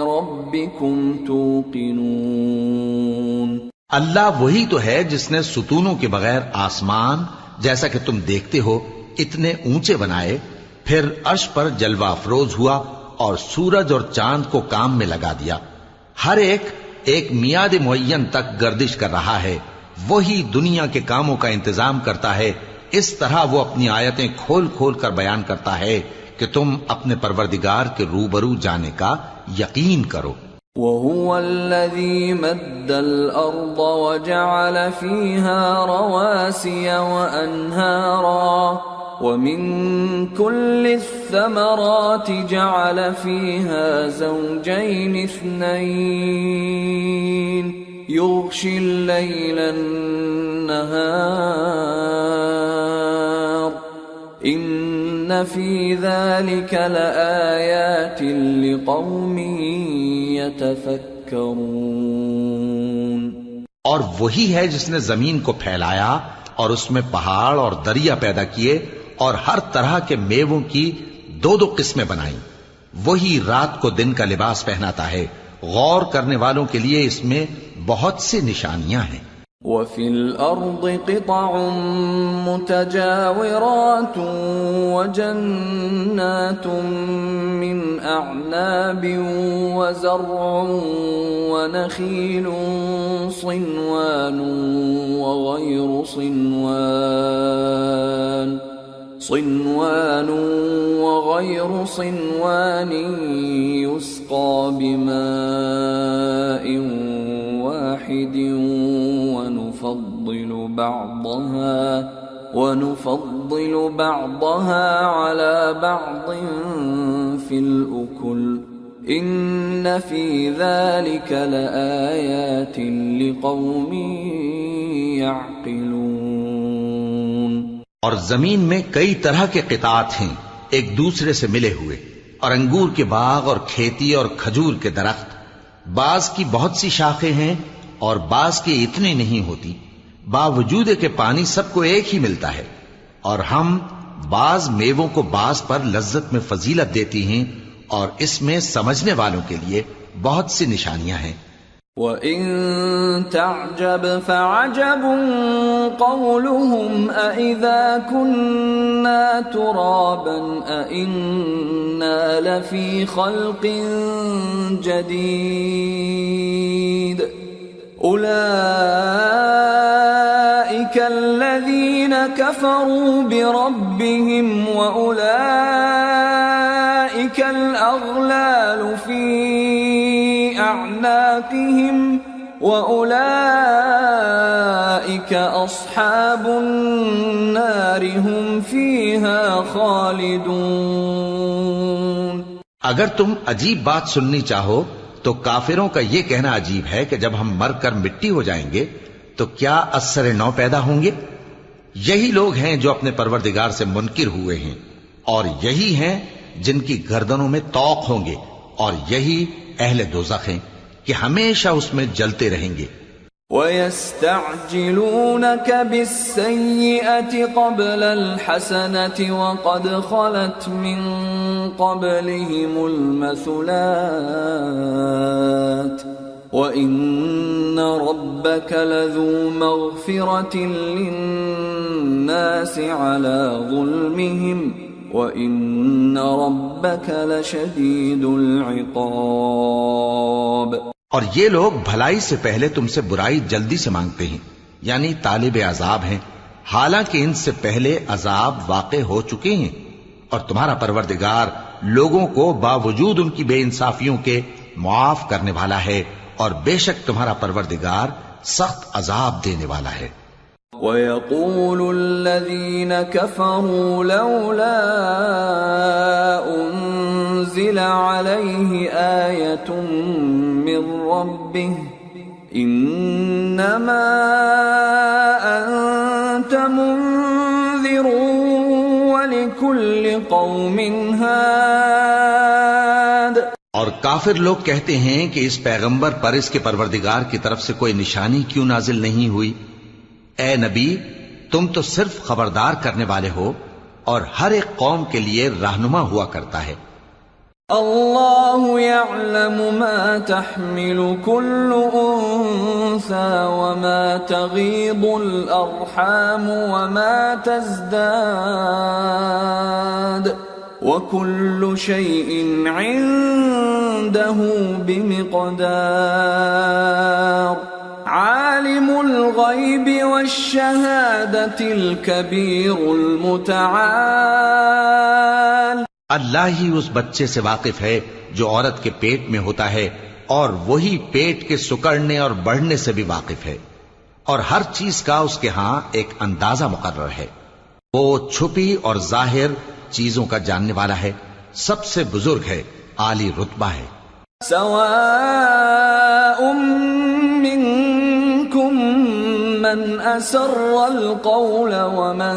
ربكم توقنون۔ اللہ وہی تو ہے جس نے ستونوں کے بغیر آسمان جیسا کہ تم دیکھتے ہو اتنے اونچے بنائے، پھر عرش پر جلوہ افروز ہوا اور سورج اور چاند کو کام میں لگا دیا، ہر ایک میعاد معین تک گردش کر رہا ہے، وہی دنیا کے کاموں کا انتظام کرتا ہے، اس طرح وہ اپنی آیتیں کھول کھول کر بیان کرتا ہے کہ تم اپنے پروردگار کے روبرو جانے کا یقین کرو۔ وَهُوَ الَّذِي مَدَّ الْأَرْضَ وَجَعَلَ فِيهَا رَوَاسِيَ وَأَنْهَارًا وَمِن كُلِّ الثَّمَرَاتِ جَعَلَ فِيهَا زَوْجَيْنِ اثْنَيْنِ يُغْشِي اللَّيْلَ النَّهَارَ إِنَّ فِي ذَلِكَ لَآيَاتٍ لِقَوْمٍ يَتَفَكَّرُونَ۔ اور وہی ہے جس نے زمین کو پھیلایا اور اس میں پہاڑ اور دریا پیدا کیے اور ہر طرح کے میووں کی دو دو قسمیں بنائیں، وہی رات کو دن کا لباس پہناتا ہے، غور کرنے والوں کے لیے اس میں بہت سی نشانیاں ہیں۔ وَفِي الْأَرْضِ قِطَعٌ مُتَجَاوِرَاتٌ وَجَنَّاتٌ مِّنْ أَعْنَابٍ وَزَرْعٌ وَنَخِيلٌ صِنْوَانٌ وَغَيْرُ صِنْوَانٍ يُسْقَى بِمَاءٍ واحد ونفضل بعضها على بعض في الأكل إن في ذلك لآيات لقوم يعقلون۔ اور زمین میں کئی طرح کے قطعات ہیں ایک دوسرے سے ملے ہوئے، اور انگور کے باغ اور کھیتی اور کھجور کے درخت، بعض کی بہت سی شاخیں ہیں اور بعض کی اتنی نہیں ہوتی، باوجود کہ پانی سب کو ایک ہی ملتا ہے، اور ہم بعض میووں کو بعض پر لذت میں فضیلت دیتی ہیں، اور اس میں سمجھنے والوں کے لیے بہت سی نشانیاں ہیں۔ وَإِن تَعْجَبْ فَعَجَبٌ قَوْلُهُمْ أَإِذَا كُنَّا تُرَابًا أَإِنَّا لَفِي خَلْقٍ جَدِيدٍ أُولَئِكَ الَّذِينَ كَفَرُوا بِرَبِّهِمْ وَأُولَئِكَ الْأَغْلَالُ فِي أَعْنَاقِهِمْ وَأُولَئِكَ أَصْحَابُ النَّارِ هُمْ فِيهَا خَالِدُونَ۔ اگر تم عجیب بات سننی چاہو تو کافروں کا یہ کہنا عجیب ہے کہ جب ہم مر کر مٹی ہو جائیں گے تو کیا اثر نو پیدا ہوں گے؟ یہی لوگ ہیں جو اپنے پروردگار سے منکر ہوئے ہیں، اور یہی ہیں جن کی گردنوں میں طوق ہوں گے، اور یہی اہل دوزخ ہیں کہ ہمیشہ اس میں جلتے رہیں گے۔ وَيَسْتَعْجِلُونَكَ بِالسَّيِّئَةِ قَبْلَ الْحَسَنَةِ وَقَدْ خَلَتْ مِنْ قَبْلِهِمُ الْمَثُلَاتُ وَإِنَّ رَبَّكَ لَذُو مَغْفِرَةٍ لِلنَّاسِ عَلَى ظُلْمِهِمْ وَإِنَّ رَبَّكَ لَشَدِيدُ الْعِقَابِ۔ اور یہ لوگ بھلائی سے پہلے تم سے برائی جلدی سے مانگتے ہیں، یعنی طالب عذاب ہیں، حالانکہ ان سے پہلے عذاب واقع ہو چکے ہیں، اور تمہارا پروردگار لوگوں کو باوجود ان کی بے انصافیوں کے معاف کرنے والا ہے، اور بے شک تمہارا پروردگار سخت عذاب دینے والا ہے۔ وَيَقُولُ الَّذِينَ كَفَرُوا لَوْلَا أُنزِلَ عَلَيْهِ آيَةٌ مِّن رَّبِّهِ إِنَّمَا أَنتَ مُنذِرٌ وَلِكُلِّ كل قوم هاد. اور کافر لوگ کہتے ہیں کہ اس پیغمبر پر اس کے پروردگار کی طرف سے کوئی نشانی کیوں نازل نہیں ہوئی؟ اے نبی، تم تو صرف خبردار کرنے والے ہو اور ہر ایک قوم کے لیے رہنما ہوا کرتا ہے. اللہ يعلم ما تحمل كل انثى وما تغيض الارحام وما تزداد وكل شيء عنده بمقدار. عالم الغيب والشهادة الكبير المتعال. اللہ ہی اس بچے سے واقف ہے جو عورت کے پیٹ میں ہوتا ہے، اور وہی پیٹ کے سکڑنے اور بڑھنے سے بھی واقف ہے، اور ہر چیز کا اس کے ہاں ایک اندازہ مقرر ہے. وہ چھپی اور ظاہر چیزوں کا جاننے والا ہے، سب سے بزرگ ہے، عالی رتبہ ہے. سواء منكم من أسر القول ومن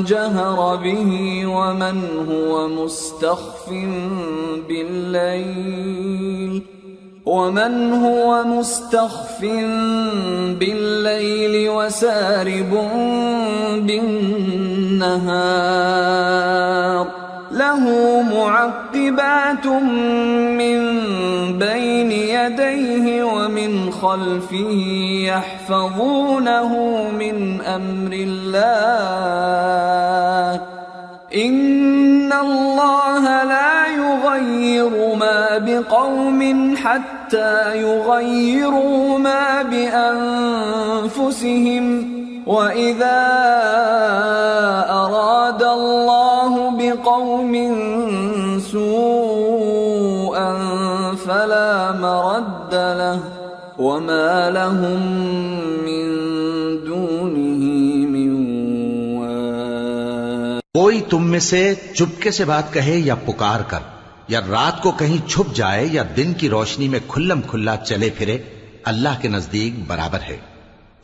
جهر به ومن هو مستخف بالليل وسارب بالنهار. له معقبات من بين يديه ومن خلفه يحفظونه من أمر الله. إن الله لا يغير ما بقوم حتى يغيروا ما بأنفسهم. وَإِذَا أَرَادَ اللَّهُ بِقَوْمٍ سُوءًا فَلَا مَرَدَّ لَهُ وَمَا لَهُم مِّن دُونِهِ مِن وَالٍ. کوئی تم میں سے چپکے سے بات کہے یا پکار کر، یا رات کو کہیں چھپ جائے یا دن کی روشنی میں کھلم کھلا چلے پھرے، اللہ کے نزدیک برابر ہے.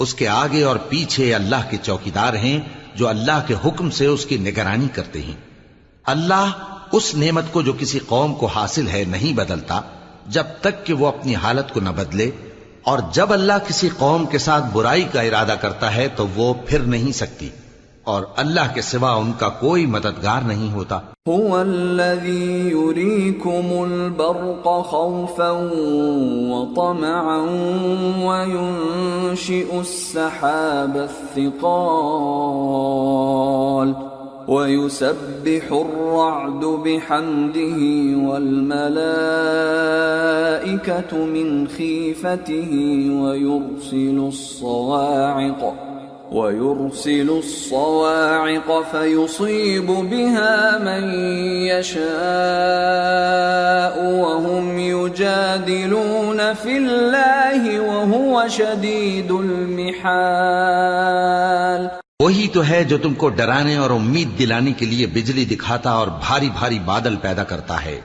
اس کے آگے اور پیچھے اللہ کے چوکیدار ہیں جو اللہ کے حکم سے اس کی نگرانی کرتے ہیں. اللہ اس نعمت کو جو کسی قوم کو حاصل ہے نہیں بدلتا جب تک کہ وہ اپنی حالت کو نہ بدلے، اور جب اللہ کسی قوم کے ساتھ برائی کا ارادہ کرتا ہے تو وہ پھر نہیں سکتی، اور اللہ کے سوا ان کا کوئی مددگار نہیں ہوتا. هو الذي يريكم البرق خوفا وطمعا وينشئ السحاب الثقال ويسبح الرعد بحمده والملائكة من خيفته ويرسل الصواعق فيصيب بها من يشاء وهم يجادلون في الله وهو شديد المحال. وہی تو ہے جو تم کو ڈرانے اور امید دلانے کے لیے بجلی دکھاتا اور بھاری بھاری بادل پیدا کرتا ہے،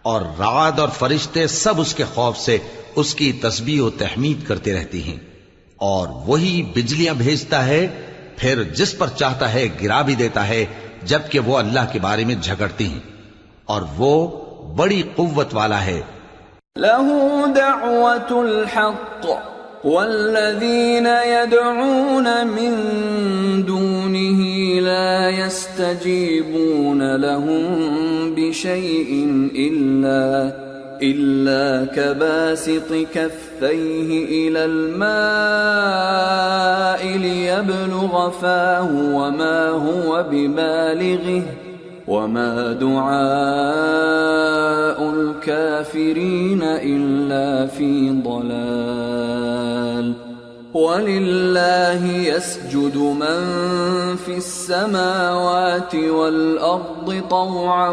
اور رعد اور فرشتے سب اس کے خوف سے اس کی تسبیح و تحمید کرتے رہتے ہیں. اور وہی بجلیاں بھیجتا ہے، پھر جس پر چاہتا ہے گرا بھی دیتا ہے، جبکہ وہ اللہ کے بارے میں جھگڑتی ہیں، اور وہ بڑی قوت والا ہے. له دعوة الحق والذين يدعون من دونه لا يستجيبون لهم بشيء إلا كباسط كفيه إلى الماء ليبلغ فاه وما هو ببالغه وما دعاء الكافرين إلا في ضلال. وَلِلَّهِ يَسْجُدُ مَن فِي السَّمَاوَاتِ وَالْأَرْضِ طَوْعًا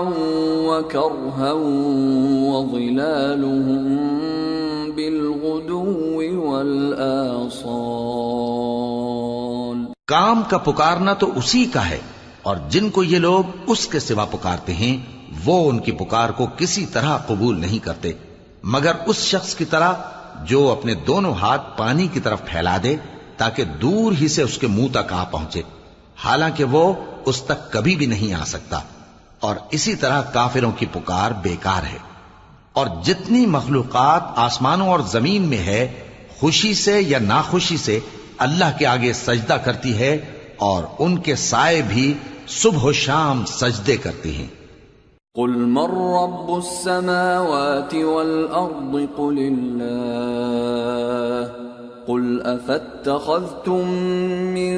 وَكَرْهًا وَظِلَالُهُم بِالْغُدُوِّ وَالْآصَالِ. کام کا پکارنا تو اسی کا ہے، اور جن کو یہ لوگ اس کے سوا پکارتے ہیں وہ ان کی پکار کو کسی طرح قبول نہیں کرتے مگر اس شخص کی طرح جو اپنے دونوں ہاتھ پانی کی طرف پھیلا دے تاکہ دور ہی سے اس کے منہ تک آ پہنچے، حالانکہ وہ اس تک کبھی بھی نہیں آ سکتا. اور اسی طرح کافروں کی پکار بیکار ہے۔ اور جتنی مخلوقات آسمانوں اور زمین میں ہے خوشی سے یا ناخوشی سے اللہ کے آگے سجدہ کرتی ہے، اور ان کے سائے بھی صبح و شام سجدے کرتے ہیں۔ قل من رب السماوات والأرض قل الله قل أفاتخذتم من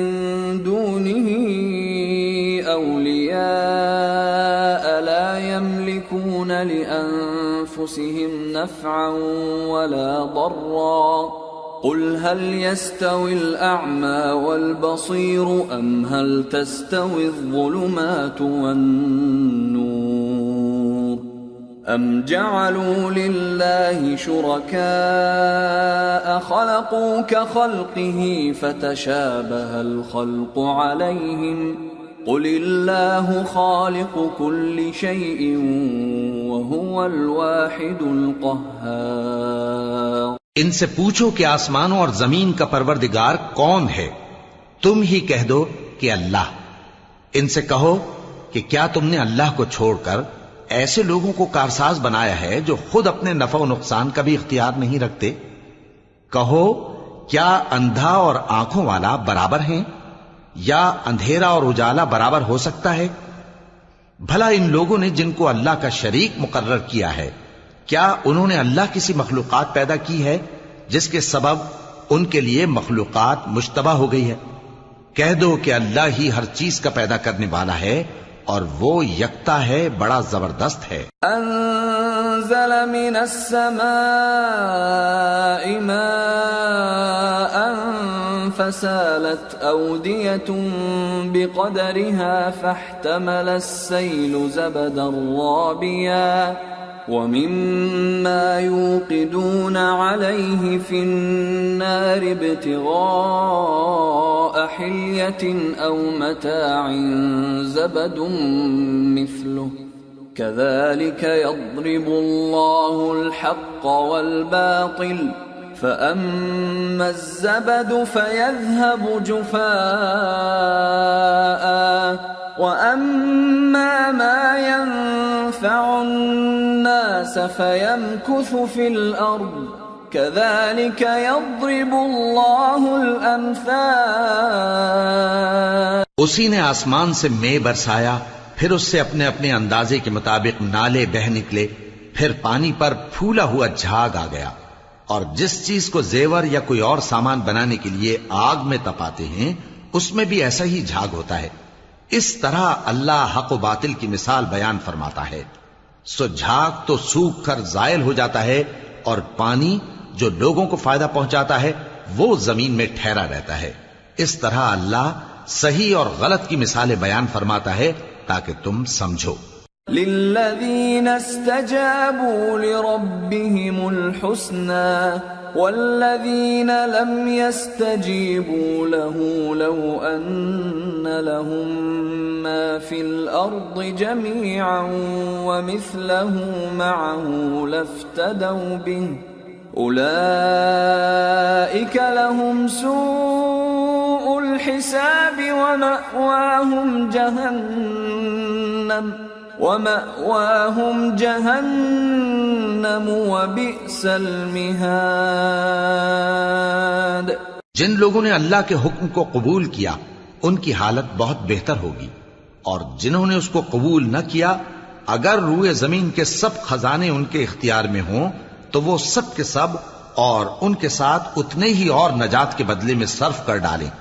دونه أولياء لا يملكون لأنفسهم نفعا ولا ضرا قل هل يستوي الأعمى والبصير أم هل تستوي الظلمات والنور أم جعلوا لله شركاء خلقوا كخلقه فتشابه الخلق عليهم قل الله خالق كل شيء وهو الواحد القهار۔ ان سے پوچھو کہ آسمانوں اور زمین کا پروردگار کون ہے؟ تم ہی کہہ دو کہ اللہ۔ ان سے کہو کہ کیا تم نے اللہ کو چھوڑ کر ایسے لوگوں کو کارساز بنایا ہے جو خود اپنے نفع و نقصان کا بھی اختیار نہیں رکھتے؟ کہو کیا اندھا اور آنکھوں والا برابر ہیں، یا اندھیرا اور اجالا برابر ہو سکتا ہے؟ بھلا ان لوگوں نے جن کو اللہ کا شریک مقرر کیا ہے، کیا انہوں نے اللہ کسی مخلوقات پیدا کی ہے جس کے سبب ان کے لیے مخلوقات مشتبہ ہو گئی ہے؟ کہہ دو کہ اللہ ہی ہر چیز کا پیدا کرنے والا ہے، اور وہ یکتا ہے، بڑا زبردست ہے۔ انزل من السماء ماء فسالت أودية بقدرها فاحتمل السيل زبدا رابيا ومما يوقدون عليه في النار ابتغاء حلية أو متاع زبد مثله كذلك يضرب الله الحق والباطل فأما الزبد فيذهب جفاء وأما ما ينفع الناس فيمكث في الأرض كذلك يضرب الله الأمثال۔ اسی نے آسمان سے مے برسایا، پھر اس سے اپنے اپنے اندازے کے مطابق نالے بہہ نکلے، پھر پانی پر پھولا ہوا جھاگ آ گیا، اور جس چیز کو زیور یا کوئی اور سامان بنانے کے لیے آگ میں تپاتے ہیں اس میں بھی ایسا ہی جھاگ ہوتا ہے۔ اس طرح اللہ حق و باطل کی مثال بیان فرماتا ہے۔ سو جھاگ تو سوکھ کر زائل ہو جاتا ہے، اور پانی جو لوگوں کو فائدہ پہنچاتا ہے وہ زمین میں ٹھہرا رہتا ہے۔ اس طرح اللہ صحیح اور غلط کی مثالیں بیان فرماتا ہے تاکہ تم سمجھو۔ للذين استجابوا لربهم الحسنى والذين لم يستجيبوا له لو أن لهم ما في الأرض جميعا ومثله معه لافتدوا به أولئك لهم سوء الحساب ومأواهم جهنم وبئس المهاد۔ جن لوگوں نے اللہ کے حکم کو قبول کیا ان کی حالت بہت بہتر ہوگی، اور جنہوں نے اس کو قبول نہ کیا اگر روئے زمین کے سب خزانے ان کے اختیار میں ہوں تو وہ سب کے سب اور ان کے ساتھ اتنے ہی اور نجات کے بدلے میں صرف کر ڈالیں،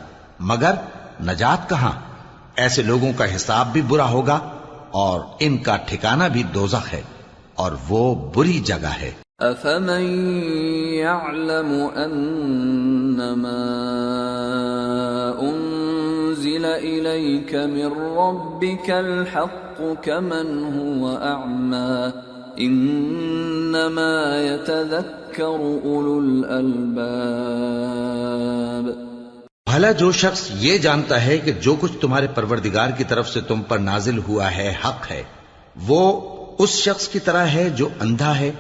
مگر نجات کہاں؟ ایسے لوگوں کا حساب بھی برا ہوگا اور ان کا ٹھکانہ بھی دوزخ ہے، اور وہ بری جگہ ہے۔ أَفَمَن يَعْلَمُ أَنَّمَا أُنزِلَ إِلَيْكَ مِن رَّبِّكَ الْحَقُّ كَمَنْ هُوَ أَعْمَى إِنَّمَا يَتَذَكَّرُ أُولُو الْأَلْبَابِ۔ بھلا جو شخص یہ جانتا ہے کہ جو کچھ تمہارے پروردگار کی طرف سے تم پر نازل ہوا ہے حق ہے، وہ اس شخص کی طرح ہے جو اندھا ہے،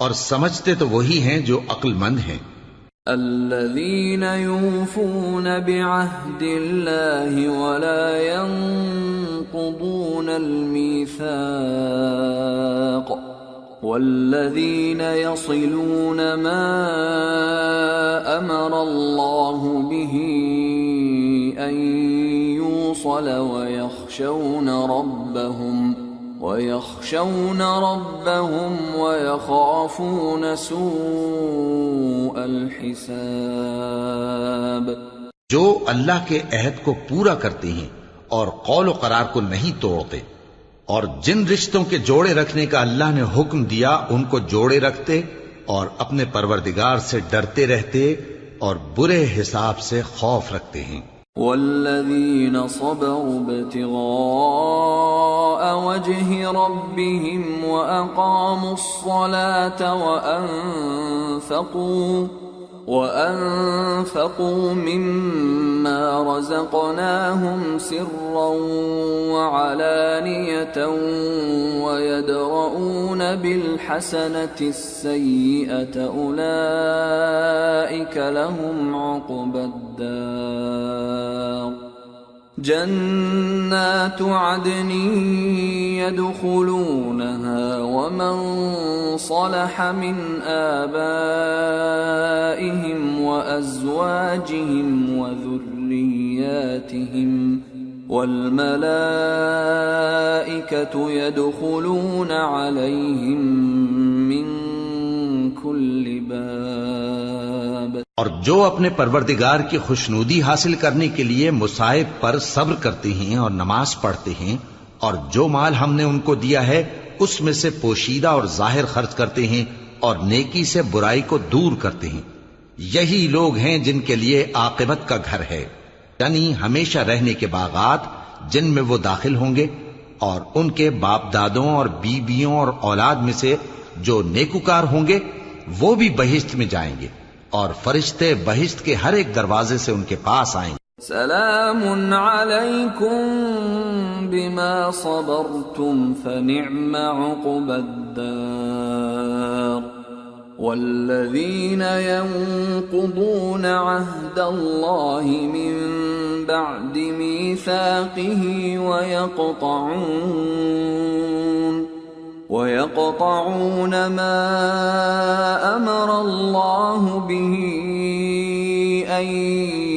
اور سمجھتے تو وہی ہیں جو عقل مند ہیں۔ الذين يوفون بعهد الله ولا ينقضون الميثاق والذين يصلون ما أمر الله به أن يوصل ويخشون ربهم ويخافون سوء الحساب. جو اللہ کے عہد کو پورا کرتے ہیں اور قول و قرار کو نہیں توڑتے، اور جن رشتوں کے جوڑے رکھنے کا اللہ نے حکم دیا ان کو جوڑے رکھتے اور اپنے پروردگار سے ڈرتے رہتے اور برے حساب سے خوف رکھتے ہیں. والذین صبروا ابتغاء وجه ربهم وأقاموا الصلاة وأنفقوا مما رزقناهم سرا وعلانية ويدرؤون بالحسنة السيئة أولئك لهم عقبى الدار. جنات عدن يدخلونها ومن صلح من آبائهم وأزواجهم وذرياتهم والملائكة يدخلون عليهم من كل باب. اور جو اپنے پروردگار کی خوشنودی حاصل کرنے کے لیے مصائب پر صبر کرتے ہیں اور نماز پڑھتے ہیں اور جو مال ہم نے ان کو دیا ہے اس میں سے پوشیدہ اور ظاہر خرچ کرتے ہیں اور نیکی سے برائی کو دور کرتے ہیں، یہی لوگ ہیں جن کے لیے عاقبت کا گھر ہے، یعنی ہمیشہ رہنے کے باغات جن میں وہ داخل ہوں گے، اور ان کے باپ دادوں اور بیویوں اور اولاد میں سے جو نیکوکار ہوں گے وہ بھی بہشت میں جائیں گے، اور فرشتے بہشت کے ہر ایک دروازے سے ان کے پاس آئیں گے. سلام علیکم بما صبرتم فنعم عقبى الدار. والذین ينقضون عهد الله من بعد ميثاقه ويقطعون ما أمر الله به أن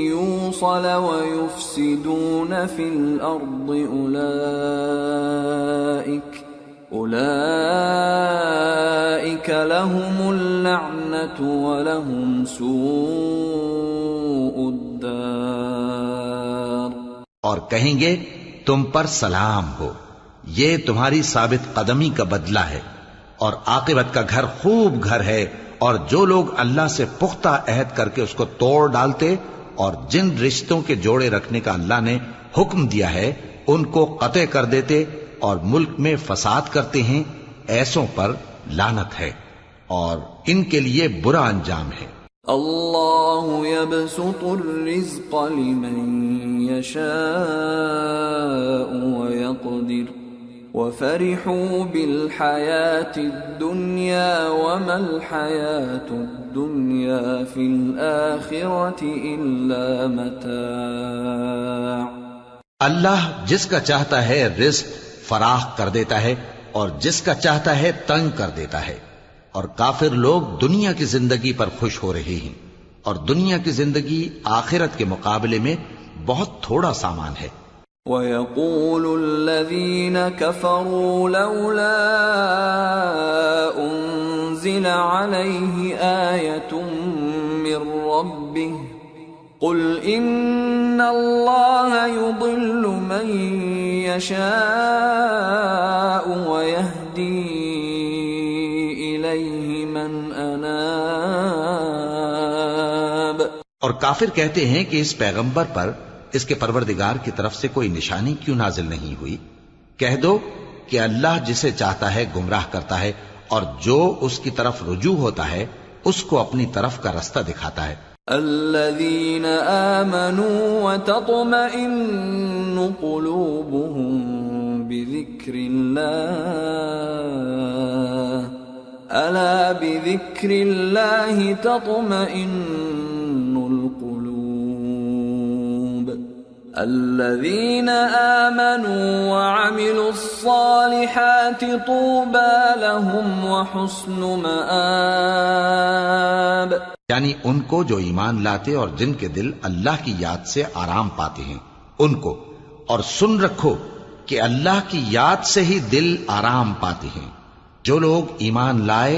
يوصل ويفسدون في الأرض أولئك لهم اللعنة ولهم سوء الدار. اور کہیں گے تم پر سلام ہو، یہ تمہاری ثابت قدمی کا بدلہ ہے، اور عاقبت کا گھر خوب گھر ہے. اور جو لوگ اللہ سے پختہ عہد کر کے اس کو توڑ ڈالتے اور جن رشتوں کے جوڑے رکھنے کا اللہ نے حکم دیا ہے ان کو قطع کر دیتے اور ملک میں فساد کرتے ہیں، ایسوں پر لعنت ہے اور ان کے لیے برا انجام ہے. اللہ يبسط الرزق لمن يشاء ويقدر وفرحوا بالحياة الدنيا وما الحياة الدنيا في الآخرة إلا متاع. اللہ جس کا چاہتا ہے رزق فراخ کر دیتا ہے اور جس کا چاہتا ہے تنگ کر دیتا ہے، اور کافر لوگ دنیا کی زندگی پر خوش ہو رہے ہیں، اور دنیا کی زندگی آخرت کے مقابلے میں بہت تھوڑا سامان ہے. وَيَقُولُ الَّذِينَ كَفَرُوا لَوْلَا أُنزِلَ عَلَيْهِ آيَةٌ مِّن رَّبِّهِ قُلْ إِنَّ اللَّهَ يُضِلُّ مَن يَشَاءُ وَيَهْدِي إِلَيْهِ مَنْ أَنَابَ. اور کافر کہتے ہیں کہ اس پیغمبر پر اس کے پروردگار کی طرف سے کوئی نشانی کیوں نازل نہیں ہوئی؟ کہہ دو کہ اللہ جسے چاہتا ہے گمراہ کرتا ہے، اور جو اس کی طرف رجوع ہوتا ہے اس کو اپنی طرف کا رستہ دکھاتا ہے. الذين آمنوا وتطمئن قلوبهم بذكر الله ألا بذكر الله تطمئن القلوب الذين آمنوا وعملوا الصالحات طوبى لهم وحسن مآب. یعنی ان کو جو ایمان لاتے اور جن کے دل اللہ کی یاد سے آرام پاتے ہیں ان کو، اور سن رکھو کہ اللہ کی یاد سے ہی دل آرام پاتے ہیں. جو لوگ ایمان لائے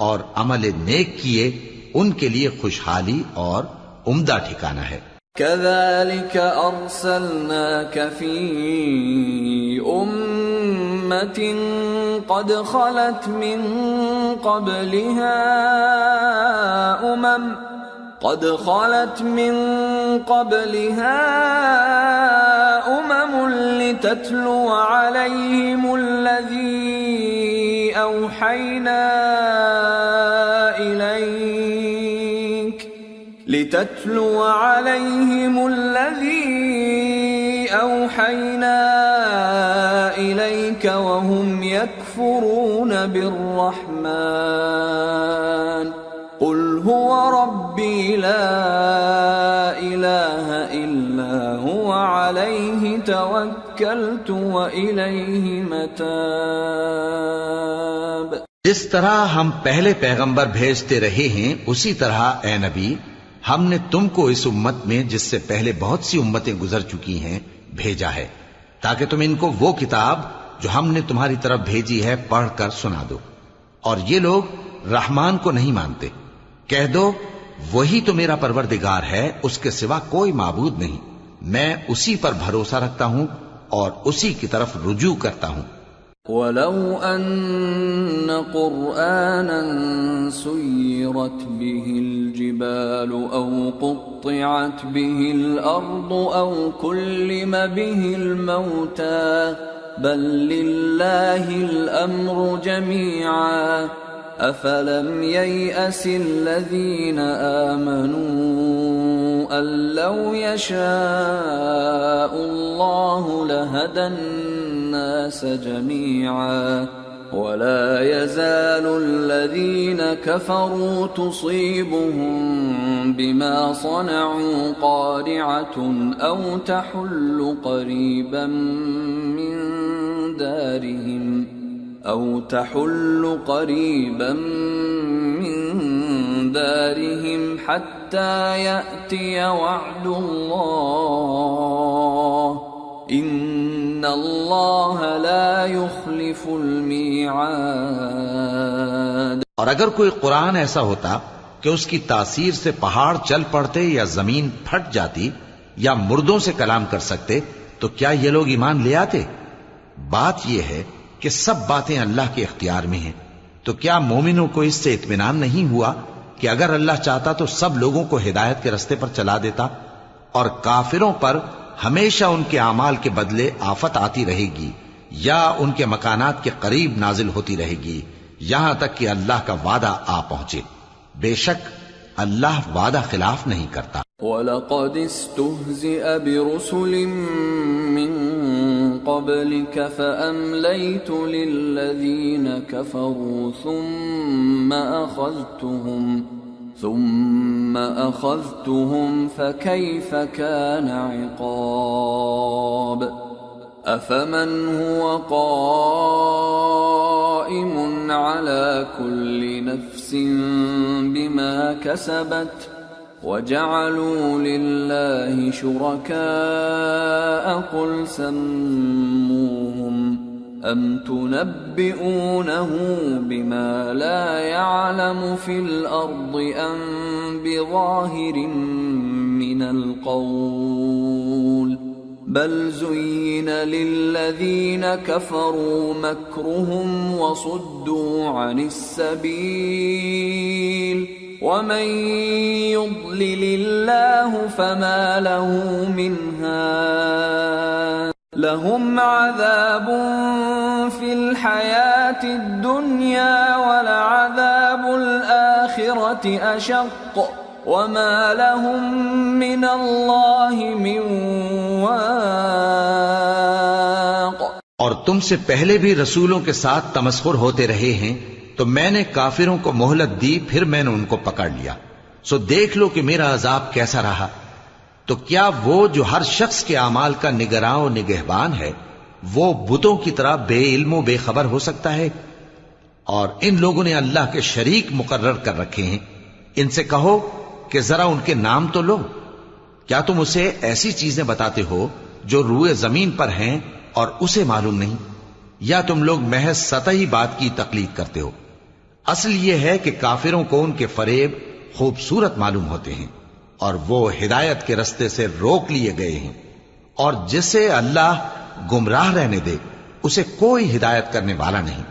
اور عمل نیک کیے ان کے لیے خوشحالی اور عمدہ ٹھکانہ ہے. كذلك أرسلناك في أمة قد خلت من قبلها أمم لتتلو عليهم الذي أوحينا إليك وهم يكفرون بالرحمن قل هو ربي لا إله إلا هو عليه توكلت وإليه متاب. جس طرح ہم پہلے پیغمبر بھیجتے رہے ہیں اسی طرح اے نبی ہم نے تم کو اس امت میں جس سے پہلے بہت سی امتیں گزر چکی ہیں بھیجا ہے تاکہ تم ان کو وہ کتاب جو ہم نے تمہاری طرف بھیجی ہے پڑھ کر سنا دو. اور یہ لوگ رحمان کو نہیں مانتے. کہہ دو وہی تو میرا پروردگار ہے، اس کے سوا کوئی معبود نہیں، میں اسی پر بھروسہ رکھتا ہوں اور اسی کی طرف رجوع کرتا ہوں. وَلَوْ أَنَّ قُرْآنًا سُيِّرَتْ بِهِ الْجِبَالُ أَوْ قُطِّعَتْ بِهِ الْأَرْضُ أَوْ كُلِّمَ بِهِ الْمَوْتَى بَل لِّلَّهِ الْأَمْرُ جَمِيعًا أَفَلَمْ يَيْأَسِ الَّذِينَ آمَنُوا أَن لَّوْ يَشَاءُ اللَّهُ لَهَدَى النَّاسَ جَمِيعًا وَلَا يَزَالُ الَّذِينَ كَفَرُوا تُصِيبُهُم بِمَا صَنَعُوا قَارِعَةٌ أَوْ تَحُلُّ قَرِيبًا من دارهم حتى يأتي وعد الله إن الله لا يخلف الميعاد. اور اگر کوئی قرآن ایسا ہوتا کہ اس کی تاثیر سے پہاڑ چل پڑتے یا زمین پھٹ جاتی یا مردوں سے کلام کر سکتے تو کیا یہ لوگ ایمان لے آتے؟ بات یہ ہے کہ سب باتیں اللہ کے اختیار میں ہیں. تو کیا مومنوں کو اس سے اطمینان نہیں ہوا کہ اگر اللہ چاہتا تو سب لوگوں کو ہدایت کے رستے پر چلا دیتا؟ اور کافروں پر ہمیشہ ان کے اعمال کے بدلے آفت آتی رہے گی یا ان کے مکانات کے قریب نازل ہوتی رہے گی یہاں تک کہ اللہ کا وعدہ آ پہنچے. بے شک اللہ وعدہ خلاف نہیں کرتا. وَلَقَدِ اسْتُهْزِئَ بِرُسُلٍ مِّن قَبْلِكَ فَأَمْلَيْتُ لِلَّذِينَ كَفَرُوا ثُمَّ أَخَذْتُهُمْ فَكَيْفَ كَانَ عِقَابِ. أَفَمَنْ هُوَ قَائِمٌ عَلَى كُلِّ نَفْسٍ بِمَا كَسَبَتْ وَجَعَلُوا لِلَّهِ شُرَكَاءَ قُلْ سَمُّوهُمْ أَمْ تُنَبِّئُونَهُ بِمَا لَا يَعْلَمُ فِي الْأَرْضِ أَمْ بِظَاهِرٍ مِّنَ الْقَوْلِ بَلْ زُيِّنَ لِلَّذِينَ كَفَرُوا مَكْرُهُمْ وَصُدُّوا عَنِ السَّبِيلِ وَمَن يُضْلِلِ اللَّهُ فَمَا لَهُ مِنْ هَادٍ لَهُمْ عَذَابٌ فِي الْحَيَاةِ الدُّنْيَا وَلَعَذَابُ الْآخِرَةِ أَشَقُّ وَمَا لَهُم مِّنَ اللَّهِ مِن وَاقٍ. اور تم سے پہلے بھی رسولوں کے ساتھ تمسخر ہوتے رہے ہیں تو میں نے کافروں کو مہلت دی، پھر میں نے ان کو پکڑ لیا، سو دیکھ لو کہ میرا عذاب کیسا رہا۔ تو کیا وہ جو ہر شخص کے اعمال کا نگراں و نگہبان ہے، وہ بتوں کی طرح بے علم و بے خبر ہو سکتا ہے؟ اور ان لوگوں نے اللہ کے شریک مقرر کر رکھے ہیں۔ ان سے کہو کہ ذرا ان کے نام تو لو۔ کیا تم اسے ایسی چیزیں بتاتے ہو جو روئے زمین پر ہیں اور اسے معلوم نہیں، یا تم لوگ محض سطحی بات کی تقلید کرتے ہو؟ اصل یہ ہے کہ کافروں کو ان کے فریب خوبصورت معلوم ہوتے ہیں، اور وہ ہدایت کے رستے سے روک لیے گئے ہیں، اور جسے اللہ گمراہ رہنے دے اسے کوئی ہدایت کرنے والا نہیں۔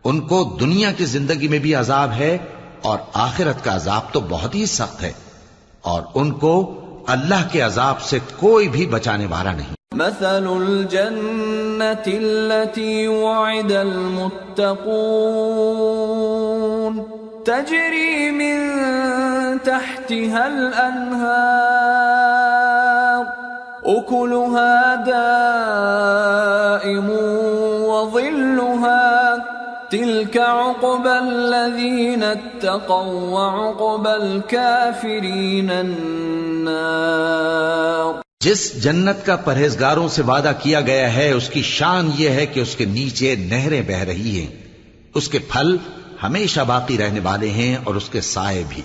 ان کو دنیا کی زندگی میں بھی عذاب ہے، اور آخرت کا عذاب تو بہت ہی سخت ہے، اور ان کو اللہ کے عذاب سے کوئی بھی بچانے والا نہیں۔ مثل الجنة التي وعد المتقون تجري من تحتها الأنهار أكلها دائم وظلها تلك عقبى الذين اتقوا وعقبى الكافرين النار۔ جس جنت کا پرہیزگاروں سے وعدہ کیا گیا ہے اس کی شان یہ ہے کہ اس کے نیچے نہریں بہ رہی ہیں، اس کے پھل ہمیشہ باقی رہنے والے ہیں اور اس کے سائے بھی۔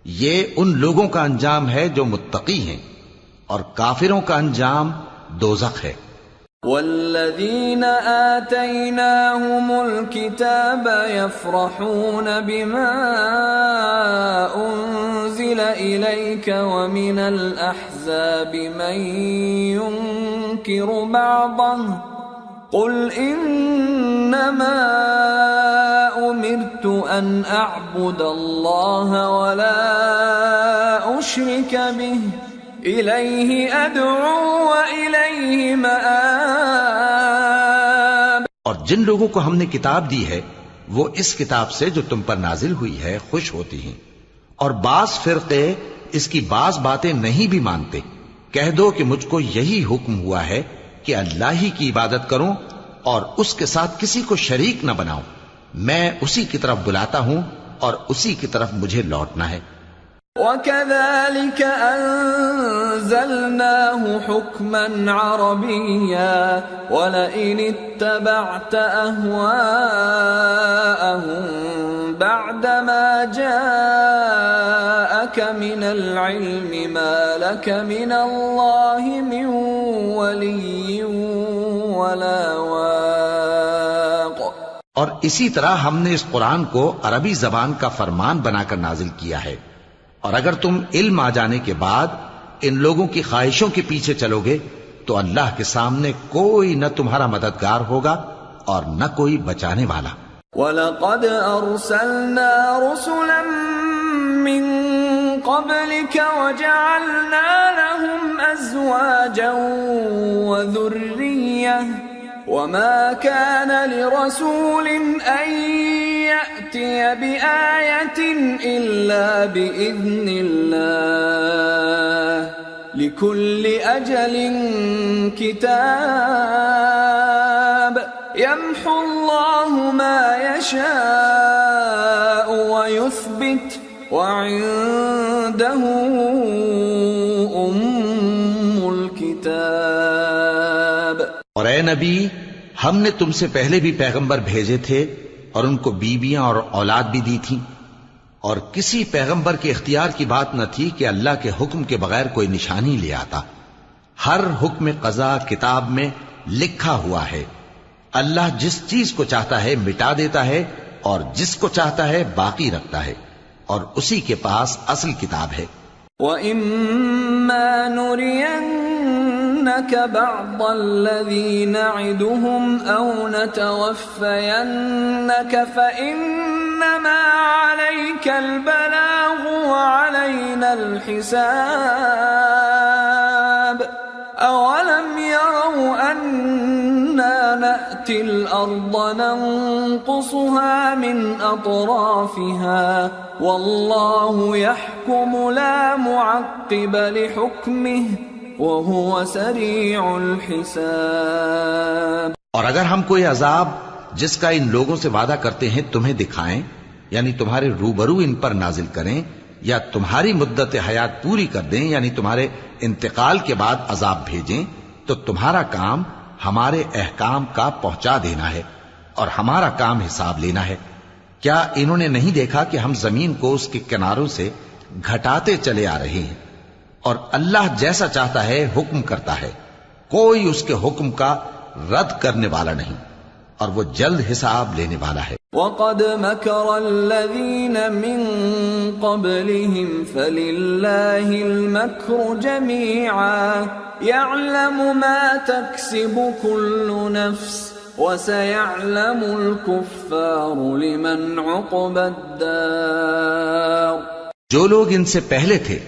یہ ان لوگوں کا انجام ہے جو متقی ہیں، اور کافروں کا انجام دوزخ ہے۔ والذين آتيناهم الكتاب يفرحون بما أنزل إليك ومن الأحزاب من ينكر بعضه قل إنما أمرت أن أعبد الله ولا أشرك به إليه أدعو وإليه مآب۔ اور جن لوگوں کو ہم نے کتاب دی ہے وہ اس کتاب سے جو تم پر نازل ہوئی ہے خوش ہوتی ہیں، اور بعض فرقے اس کی بعض باتیں نہیں بھی مانتے۔ کہہ دو کہ مجھ کو یہی حکم ہوا ہے کہ اللہ ہی کی عبادت کروں اور اس کے ساتھ کسی کو شریک نہ بناؤں۔ میں اسی کی طرف بلاتا ہوں اور اسی کی طرف مجھے لوٹنا ہے۔ وَكَذَلِكَ أَنزَلْنَاهُ حُكْمًا عَرَبِيًّا وَلَئِنِ اتَّبَعْتَ أَهْوَاءَهُمْ بَعْدَمَا جَاءَكَ مِنَ الْعِلْمِ مَا لَكَ مِنَ اللَّهِ مِنْ وَلِيٍّ وَلَا وَاقٍ۔ اور اسی طرح ہم نے اس قرآن کو عربی زبان کا فرمان بنا کر نازل کیا ہے، اور اگر تم علم آ جانے کے بعد ان لوگوں کی خواہشوں کے پیچھے چلو گے تو اللہ کے سامنے کوئی نہ تمہارا مددگار ہوگا اور نہ کوئی بچانے والا۔ وَلَقَدْ أَرْسَلْنَا رُسُلًا مِّن قَبْلِكَ وَجَعَلْنَا لَهُمْ أَزْوَاجًا وَذُرِّيَّةً وَمَا كَانَ لِرَسُولٍ أَن يَأْتِيَ بِآيَةٍ إِلَّا بِإِذْنِ اللَّهِ لِكُلِّ أَجَلٍ كِتَابٌ يَمْحُو اللَّهُ مَا يَشَاءُ وَيُثْبِتُ وَعِندَهُ أُمُّ الْكِتَابِ۔ اور اے نبی، ہم نے تم سے پہلے بھی پیغمبر بھیجے تھے اور ان کو بیویاں اور اولاد بھی دی تھی، اور کسی پیغمبر کے اختیار کی بات نہ تھی کہ اللہ کے حکم کے بغیر کوئی نشانی لے آتا۔ ہر حکم قضا کتاب میں لکھا ہوا ہے۔ اللہ جس چیز کو چاہتا ہے مٹا دیتا ہے اور جس کو چاہتا ہے باقی رکھتا ہے، اور اسی کے پاس اصل کتاب ہے۔ وَإِمَّا نُرِيَنَّكَ بَعْضَ الَّذِي نَعِدُهُمْ أَوْ نَتَوَفَّيَنَّكَ فَإِنَّمَا عَلَيْكَ الْبَلَاغُ وَعَلَيْنَا الْحِسَابُ أَوَلَمْ يَرَوْا أَنَّا نَأْتِي الْأَرْضَ نَنقُصُهَا مِنْ أَطْرَافِهَا وَاللَّهُ يَحْكُمُ لَا مُعَقِّبَ لِحُكْمِهِ وَهُوَ سَرِيعُ الْحِسَابِ۔ اور اگر ہم کوئی عذاب جس کا ان لوگوں سے وعدہ کرتے ہیں تمہیں دکھائیں، یعنی تمہارے روبرو ان پر نازل کریں، یا تمہاری مدت حیات پوری کر دیں، یعنی تمہارے انتقال کے بعد عذاب بھیجیں، تو تمہارا کام ہمارے احکام کا پہنچا دینا ہے اور ہمارا کام حساب لینا ہے۔ کیا انہوں نے نہیں دیکھا کہ ہم زمین کو اس کے کناروں سے گھٹاتے چلے آ رہے ہیں، اور اللہ جیسا چاہتا ہے حکم کرتا ہے، کوئی اس کے حکم کا رد کرنے والا نہیں، اور وہ جلد حساب لینے والا ہے۔ وَقَدْ مَكَرَ الَّذِينَ مِن قَبْلِهِمْ فَلِلَّهِ الْمَكْرُ جَمِيعًا يَعْلَمُ مَا تَكْسِبُ كُلُّ نَفْسٍ وَسَيَعْلَمُ الْكُفَّارُ لِمَنْ عُقْبَى الدَّارِ۔ جو لوگ ان سے پہلے تھے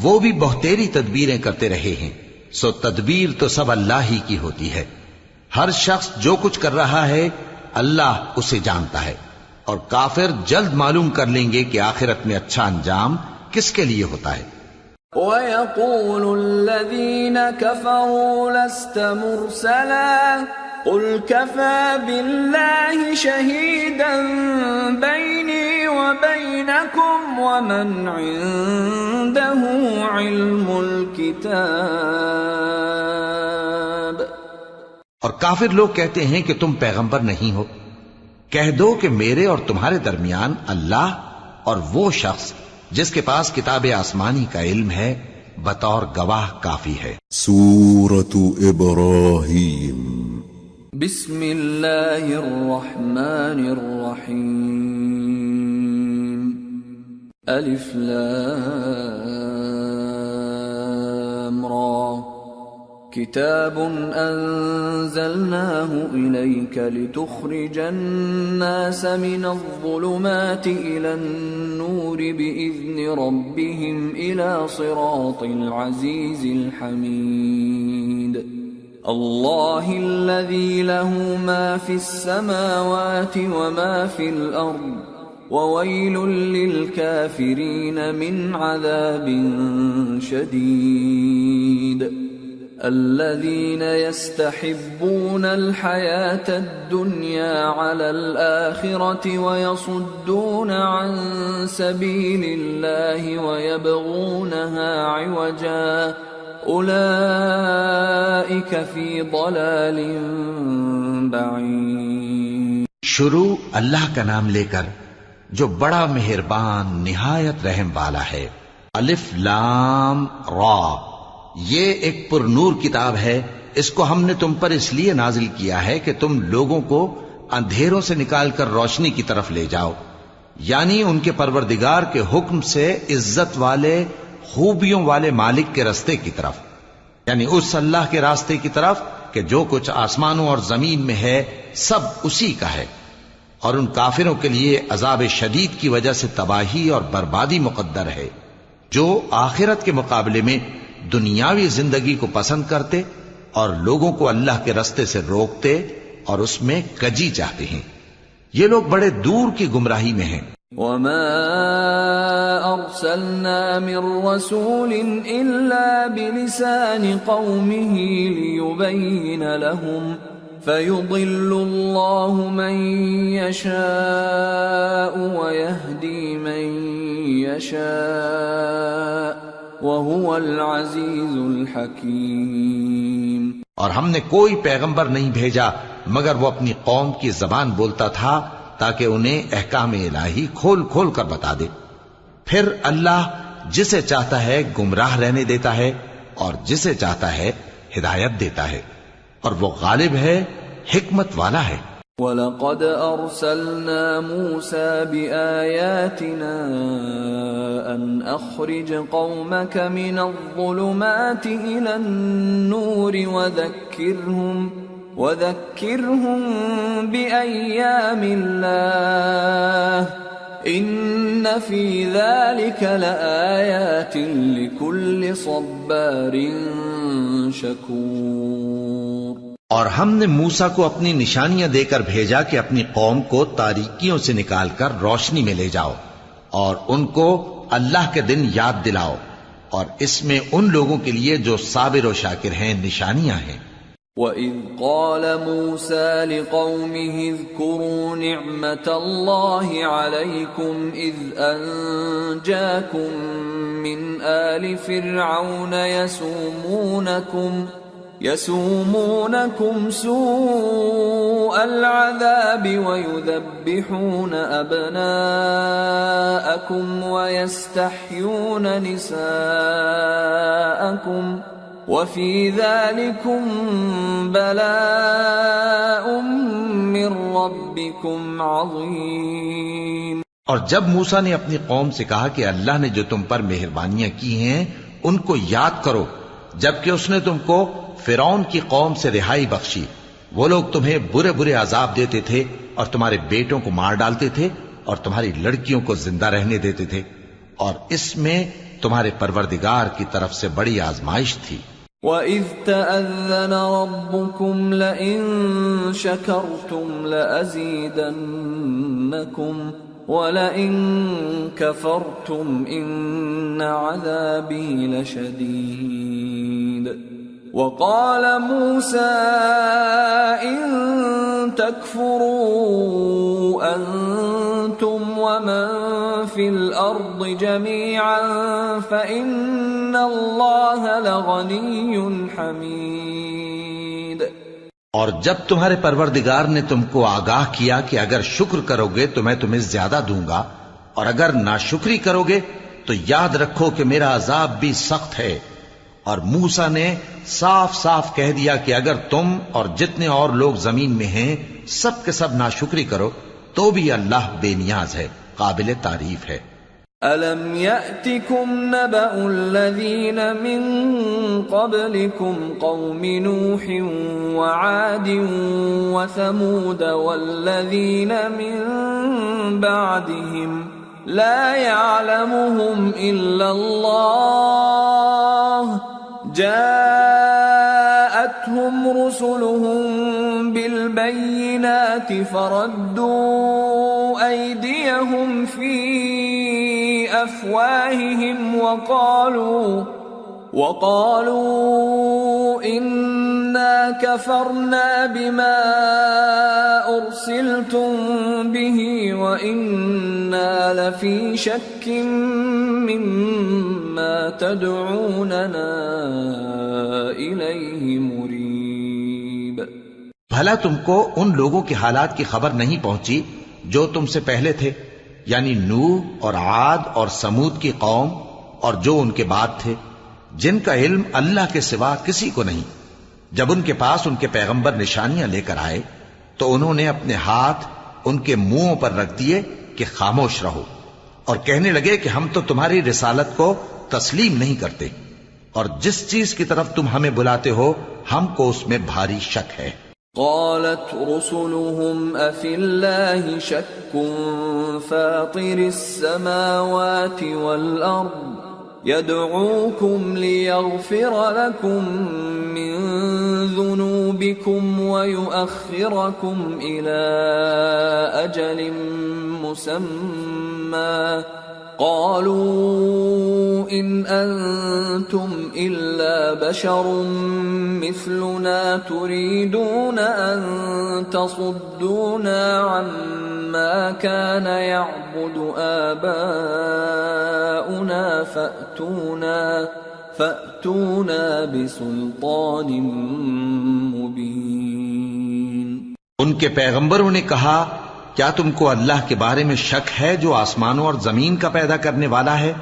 وہ بھی بہتیری تدبیریں کرتے رہے ہیں، سو تدبیر تو سب اللہ ہی کی ہوتی ہے۔ ہر شخص جو کچھ کر رہا ہے اللہ اسے جانتا ہے، اور کافر جلد معلوم کر لیں گے کہ آخرت میں اچھا انجام کس کے لیے ہوتا ہے۔ وَيَقُولُ الَّذِينَ كَفَرُوا لَسْتَ مُرْسَلًا قُلْ كَفَى بِاللَّهِ شَهِيدًا بَيْنِي وَبَيْنَكُمْ وَمَنْ عِندَهُ عِلْمُ الْكِتَابِ۔ اور کافر لوگ کہتے ہیں کہ تم پیغمبر نہیں ہو، کہہ دو کہ میرے اور تمہارے درمیان اللہ اور وہ شخص جس کے پاس کتاب آسمانی کا علم ہے بطور گواہ کافی ہے۔ سورة ابراہیم۔ بسم اللہ الرحمن الرحیم۔ الف لام را۔ کتاب انزلناه الیک لتخرج الناس من الظلمات الى النور باذن ربهم الى صراط العزیز الحمید۔ اللہ الذی له ما فی السماوات وما فی الارض وویل للکافرین من عذاب شدید۔ الذين يستحبون الحياة الدنيا على الآخرة ويصدون عن سبيل الله ويبغونها عوجا أولئك في ضلال بعيد۔ شروع اللہ کا نام لے کر جو بڑا مہربان نہایت رحم والا ہے۔ الف لام را، یہ ایک پر نور کتاب ہے، اس کو ہم نے تم پر اس لیے نازل کیا ہے کہ تم لوگوں کو اندھیروں سے نکال کر روشنی کی طرف لے جاؤ، یعنی ان کے پروردگار کے حکم سے عزت والے خوبیوں والے مالک کے راستے کی طرف، یعنی اس اللہ کے راستے کی طرف کہ جو کچھ آسمانوں اور زمین میں ہے سب اسی کا ہے، اور ان کافروں کے لیے عذاب شدید کی وجہ سے تباہی اور بربادی مقدر ہے، جو آخرت کے مقابلے میں دنیاوی زندگی کو پسند کرتے اور لوگوں کو اللہ کے راستے سے روکتے اور اس میں کجی چاہتے ہیں، یہ لوگ بڑے دور کی گمراہی میں ہیں۔ وما ارسلنا من رسول الا بلسان قومه ليبين لهم فيضل الله من يشاء ويهدي من يشاء وَهُوَ الْعَزِيزُ الْحَكِيمُ۔ اور ہم نے کوئی پیغمبر نہیں بھیجا مگر وہ اپنی قوم کی زبان بولتا تھا تاکہ انہیں احکام الہی کھول کھول کر بتا دے، پھر اللہ جسے چاہتا ہے گمراہ رہنے دیتا ہے اور جسے چاہتا ہے ہدایت دیتا ہے، اور وہ غالب ہے، حکمت والا ہے۔ وَلَقَدْ أَرْسَلْنَا مُوسَى بِآيَاتِنَا أَنْ أَخْرِجْ قَوْمَكَ مِنَ الظُّلُمَاتِ إِلَى النُّورِ وَذَكِّرْهُمْ بِأَيَّامِ اللَّهِ إِنَّ فِي ذَلِكَ لَآيَاتٍ لِكُلِّ صَبَّارٍ شَكُورٍ۔ اور ہم نے موسیٰ کو اپنی نشانیاں دے کر بھیجا کہ اپنی قوم کو تاریکیوں سے نکال کر روشنی میں لے جاؤ اور ان کو اللہ کے دن یاد دلاؤ، اور اس میں ان لوگوں کے لیے جو صابر و شاکر ہیں نشانیاں ہیں۔ وَإِذْ قَالَ مُوسَى لِقَوْمِهِ اذْكُرُوا نِعْمَةَ اللَّهِ عَلَيْكُمْ إِذْ أَنْجَاكُمْ مِنْ آلِ فِرْعَوْنَ يَسُومُونَكُمْ سُوءَ الْعَذَابِ وَيُذَبِّحُونَ أَبْنَاءَكُمْ وَيَسْتَحْيُونَ نِسَاءَكُمْ وَفِي ذَلِكُمْ بَلَاءٌ مِّن رَّبِّكُمْ عَظِيمٌ۔ اور جب موسیٰ نے اپنی قوم سے کہا کہ اللہ نے جو تم پر مہربانیاں کی ہیں ان کو یاد کرو، جبکہ اس نے تم کو فرعون کی قوم سے رہائی بخشی، وہ لوگ تمہیں برے برے عذاب دیتے تھے اور تمہارے بیٹوں کو مار ڈالتے تھے اور تمہاری لڑکیوں کو زندہ رہنے دیتے تھے، اور اس میں تمہارے پروردگار کی طرف سے بڑی آزمائش تھی۔ وَإِذْ تَأَذَّنَ رَبُّكُمْ لَئِن شَكَرْتُمْ لَأَزِيدَنَّكُمْ وَلَئِن كَفَرْتُمْ إِنَّ عَذَابِي لَشَدِيدٌ۔ وَقَالَ مُوسَى إِن تَكْفُرُوا أَنتُمْ وَمَن فِي الْأَرْضِ جَمِيعًا فَإِنَّ اللَّهَ لَغَنِيٌّ حَمِيدٌ۔ اور جب تمہارے پروردگار نے تم کو آگاہ کیا کہ اگر شکر کرو گے تو میں تمہیں زیادہ دوں گا، اور اگر ناشکری کرو گے تو یاد رکھو کہ میرا عذاب بھی سخت ہے۔ اور موسیٰ نے صاف صاف کہہ دیا کہ اگر تم اور جتنے اور لوگ زمین میں ہیں سب کے سب ناشکری کرو تو بھی اللہ بے نیاز ہے، قابل تعریف ہے۔ أَلَمْ يَأْتِكُمْ نَبَأُ الَّذِينَ مِنْ قَبْلِكُمْ قَوْمِ نُوحٍ وَعَادٍ وَثَمُودَ وَالَّذِينَ مِنْ بَعْدِهِمْ لَا يَعْلَمُهُمْ إِلَّا اللَّهُ جَاءَتْهُمْ رُسُلُهُم بِالْبَيِّنَاتِ فَرَدُّوا أَيْدِيَهُمْ فِي أَفْوَاهِهِمْ وَقَالُوا إِنَّا كَفَرْنَا بِمَا أُرْسِلْتُمْ بِهِ وَإِنَّا لَفِي شَكٍّ مِّمَّا تَدْعُونَنَا إِلَيْهِ مُرِيبٍ۔ بھلا تم کو ان لوگوں کے حالات کی خبر نہیں پہنچی جو تم سے پہلے تھے، یعنی نوح اور عاد اور سمود کی قوم اور جو ان کے بعد تھے، جن کا علم اللہ کے سوا کسی کو نہیں۔ جب ان کے پاس ان کے پیغمبر نشانیاں لے کر آئے تو انہوں نے اپنے ہاتھ ان کے منہوں پر رکھ دیے کہ خاموش رہو، اور کہنے لگے کہ ہم تو تمہاری رسالت کو تسلیم نہیں کرتے، اور جس چیز کی طرف تم ہمیں بلاتے ہو ہم کو اس میں بھاری شک ہے۔ قالت رسلهم أفي الله شك فاطر السماوات والأرض يدعوكم ليغفر لكم من ذنوبكم ويؤخركم إلى أجل مسمى قالوا إن أنتم إلا بشر مثلنا تريدون أن تصدونا عما كان يعبد آباؤنا فأتونا بسلطان مبين۔ ان کے پیغمبروں نے کہا کیا تم کو اللہ کے بارے میں شک ہے جو آسمانوں اور زمین کا پیدا کرنے والا ہے؟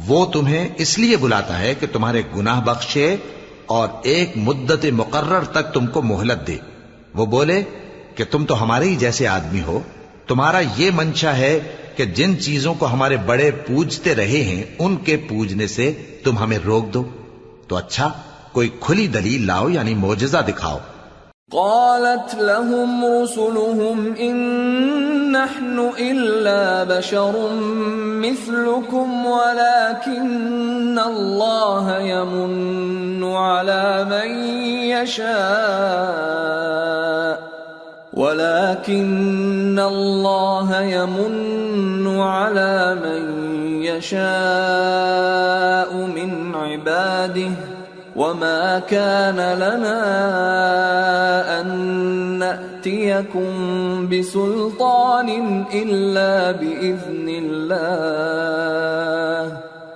وہ تمہیں اس لیے بلاتا ہے کہ تمہارے گناہ بخشے اور ایک مدت مقرر تک تم کو مہلت دے۔ وہ بولے کہ تم تو ہمارے ہی جیسے آدمی ہو، تمہارا یہ منشا ہے کہ جن چیزوں کو ہمارے بڑے پوجتے رہے ہیں ان کے پوجنے سے تم ہمیں روک دو، تو اچھا کوئی کھلی دلیل لاؤ، یعنی معجزہ دکھاؤ۔ قالت لهم رسلهم إن نحن إلا بشر مثلكم ولكن الله يمن على من يشاء من عباده وما كان لنا أن نأتيكم بسلطان إلا بإذن الله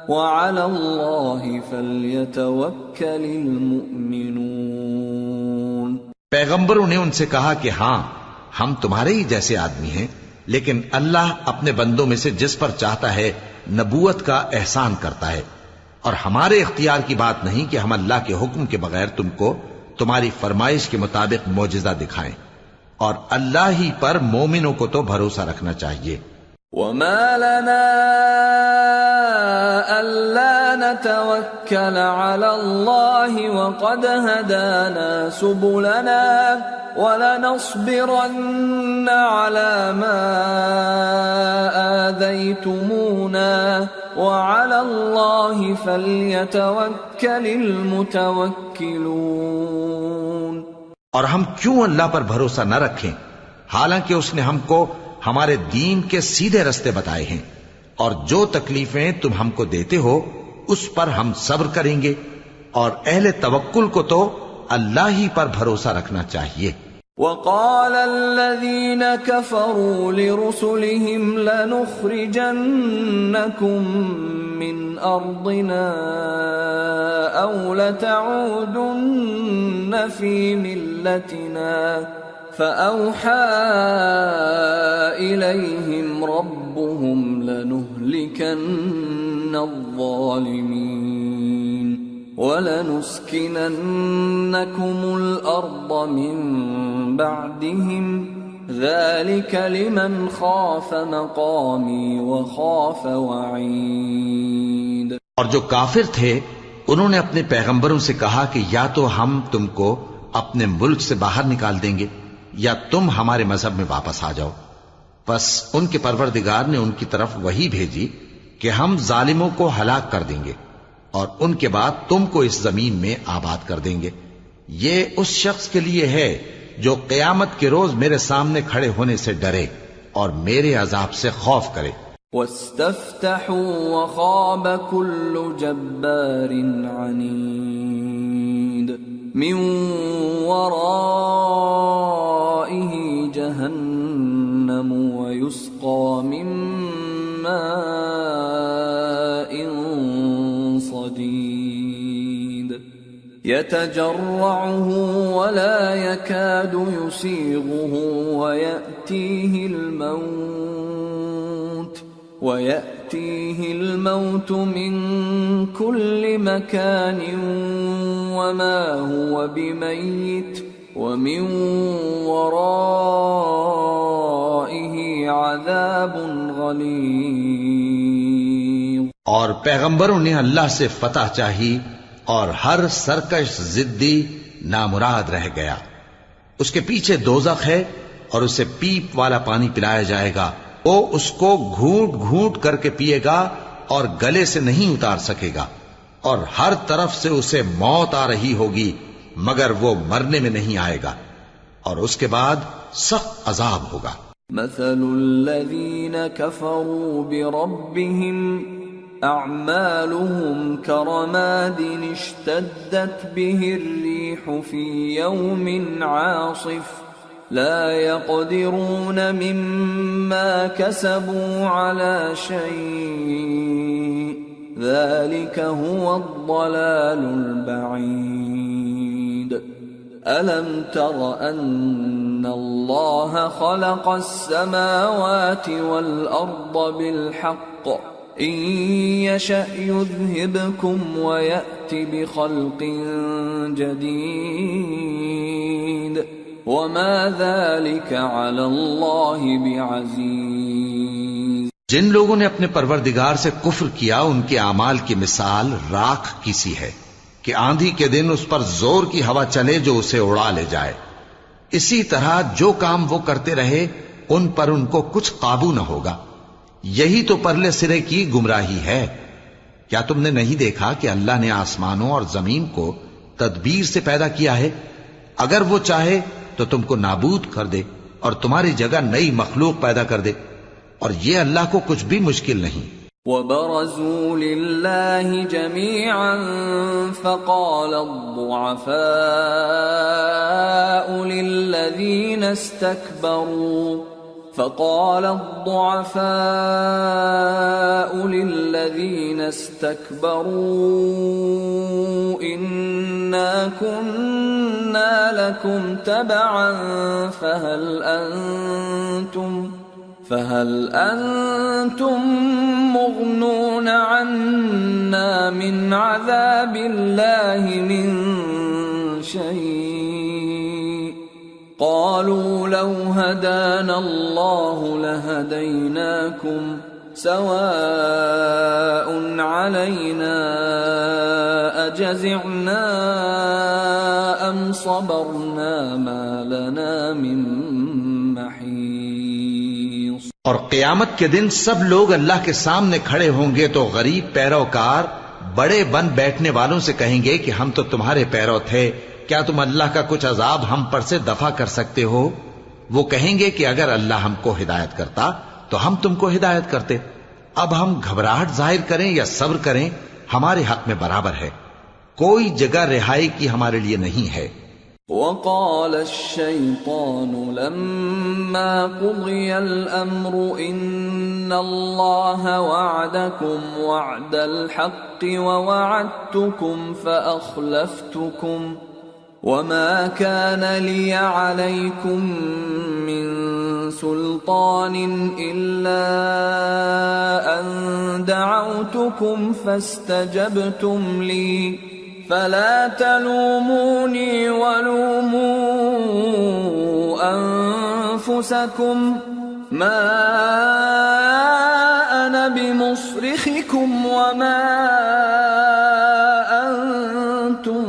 وعلى الله فليتوكل المؤمنون۔ پیغمبروں نے ان سے کہا کہ ہاں ہم تمہارے ہی جیسے آدمی ہیں، لیکن اللہ اپنے بندوں میں سے جس پر چاہتا ہے نبوت کا احسان کرتا ہے، اور ہمارے اختیار کی بات نہیں کہ ہم اللہ کے حکم کے بغیر تم کو تمہاری فرمائش کے مطابق معجزہ دکھائیں، اور اللہ ہی پر مومنوں کو تو بھروسہ رکھنا چاہیے۔ وما لنا ألا نتوكل على الله وقد هدانا سبلنا ولنصبرن على ما آذيتمونا وعلى الله فليتوكل المتوكلون۔ اور ہم کیوں اللہ پر بھروسہ نہ رکھیں حالانکہ اس نے ہم کو ہمارے دین کے سیدھے رستے بتائے ہیں، اور جو تکلیفیں تم ہم کو دیتے ہو اس پر ہم صبر کریں گے، اور اہل توکل کو تو اللہ ہی پر بھروسہ رکھنا چاہیے۔ وقال الذين كفروا لرسلهم لنخرجنكم من أرضنا أو لتعودن في ملتنا فأوحى إليهم ربهم لنهلكن الظالمين وَلَنُسْكِنَنَّكُمُ الْأَرْضَ مِنْ بَعْدِهِمْ ذَلِكَ لِمَنْ خَافَ مَقَامِي وَخَافَ وَعِيدِ۔ اور جو کافر تھے انہوں نے اپنے پیغمبروں سے کہا کہ یا تو ہم تم کو اپنے ملک سے باہر نکال دیں گے یا تم ہمارے مذہب میں واپس آ جاؤ۔ بس ان کے پروردگار نے ان کی طرف وحی بھیجی کہ ہم ظالموں کو ہلاک کر دیں گے اور ان کے بعد تم کو اس زمین میں آباد کر دیں گے۔ یہ اس شخص کے لیے ہے جو قیامت کے روز میرے سامنے کھڑے ہونے سے ڈرے اور میرے عذاب سے خوف کرے۔ وَاسْتَفْتَحُوا وَخَابَ كُلُّ جَبَّارٍ عَنِيدٍ مِّن وَرَائِهِ جَهَنَّمُ وَيُسْقَى مِن مَّاءٍ صديد يتجرعه ولا يكاد يسيغه ويأتيه الموت من كل مكان وما هو بميت ومن ورائه عذاب غليظ۔ اور پیغمبروں نے اللہ سے فتح چاہی اور ہر سرکش ضدی نامراد رہ گیا۔ اس کے پیچھے دوزخ ہے اور اسے پیپ والا پانی پلایا جائے گا، وہ اس کو گھونٹ گھونٹ کر کے پیے گا اور گلے سے نہیں اتار سکے گا، اور ہر طرف سے اسے موت آ رہی ہوگی مگر وہ مرنے میں نہیں آئے گا، اور اس کے بعد سخت عذاب ہوگا۔ مثل الذين كفروا بربهم أعمالهم كرماد اشتدت به الريح في يوم عاصف لا يقدرون مما كسبوا على شيء ذلك هو الضلال البعيد۔ ألم تر أن الله خلق السماوات والأرض بالحق إن يشأ يذهبكم ويأت بخلق جديد وما ذلك على الله بعزيز۔ جن لوگوں نے اپنے پروردگار سے کفر کیا ان کے اعمال کی مثال راکھ کی سی ہے کہ آندھی کے دن اس پر زور کی ہوا چلے جو اسے اڑا لے جائے۔ اسی طرح جو کام وہ کرتے رہے ان پر ان کو کچھ قابو نہ ہوگا۔ یہی تو پرلے سرے کی گمراہی ہے۔ کیا تم نے نہیں دیکھا کہ اللہ نے آسمانوں اور زمین کو تدبیر سے پیدا کیا ہے؟ اگر وہ چاہے تو تم کو نابود کر دے اور تمہاری جگہ نئی مخلوق پیدا کر دے، اور یہ اللہ کو کچھ بھی مشکل نہیں۔ وبرزوا لله جميعا فقال الضعفاء للذين استكبروا إنا كنا لكم تبعا فهل أنتم مغنون عنا من عذاب الله من شيء قالوا لو هدانا الله لهديناكم سواء علينا أجزعنا أم صبرنا ما لنا من محيص۔ اور قیامت کے دن سب لوگ اللہ کے سامنے کھڑے ہوں گے تو غریب پیروکار بڑے بن بیٹھنے والوں سے کہیں گے کہ ہم تو تمہارے پیرو تھے، کیا تم اللہ کا کچھ عذاب ہم پر سے دفع کر سکتے ہو؟ وہ کہیں گے کہ اگر اللہ ہم کو ہدایت کرتا تو ہم تم کو ہدایت کرتے۔ اب ہم گھبراہٹ ظاہر کریں یا صبر کریں ہمارے حق میں برابر ہے، کوئی جگہ رہائی کی ہمارے لیے نہیں ہے۔ وقال الشيطان لما قضي الأمر إن الله وعدكم وعد الحق ووعدتكم فأخلفتكم وما كان لي عليكم من سلطان إلا أن دعوتكم فاستجبتم لي فلا تلوموني ولوموا أنفسكم ما أنا بمصرخكم وما أنتم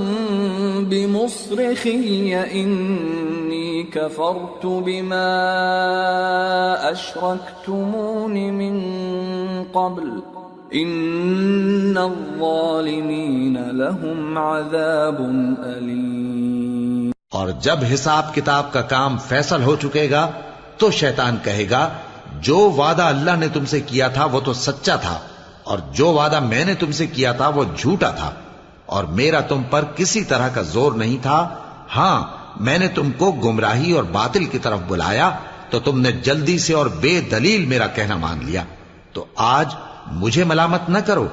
بمصرخي إني كفرت بما أشركتمون من قبل ان الظالمین لهم عذاب علیم۔ اور جب حساب کتاب کا کام فیصل ہو چکے گا تو شیطان کہے گا جو وعدہ اللہ نے تم سے کیا تھا وہ تو سچا تھا، اور جو وعدہ میں نے تم سے کیا تھا وہ جھوٹا تھا، اور میرا تم پر کسی طرح کا زور نہیں تھا۔ ہاں میں نے تم کو گمراہی اور باطل کی طرف بلایا تو تم نے جلدی سے اور بے دلیل میرا کہنا مان لیا، تو آج مجھے ملامت نہ کرو،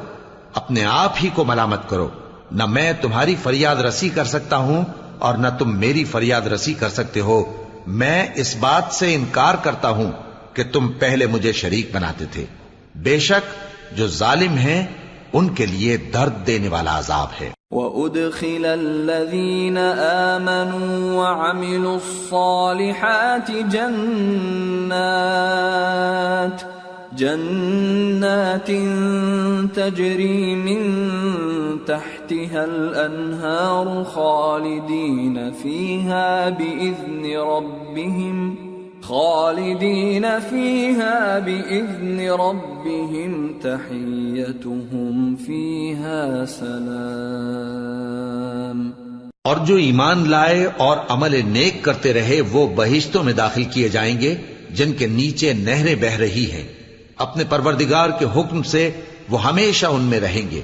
اپنے آپ ہی کو ملامت کرو۔ نہ میں تمہاری فریاد رسی کر سکتا ہوں اور نہ تم میری فریاد رسی کر سکتے ہو۔ میں اس بات سے انکار کرتا ہوں کہ تم پہلے مجھے شریک بناتے تھے۔ بے شک جو ظالم ہیں ان کے لیے درد دینے والا عذاب ہے۔ وَأُدْخِلَ الَّذِينَ آمَنُوا وَعَمِلُوا الصَّالِحَاتِ جنات تجری من تحتها الانہار خالدین فیہا بإذن ربهم تحیتهم فیہا سلام۔ اور جو ایمان لائے اور عمل نیک کرتے رہے وہ بہشتوں میں داخل کیے جائیں گے جن کے نیچے نہریں بہہ رہی ہیں، اپنے پروردگار کے حکم سے وہ ہمیشہ ان میں رہیں گے،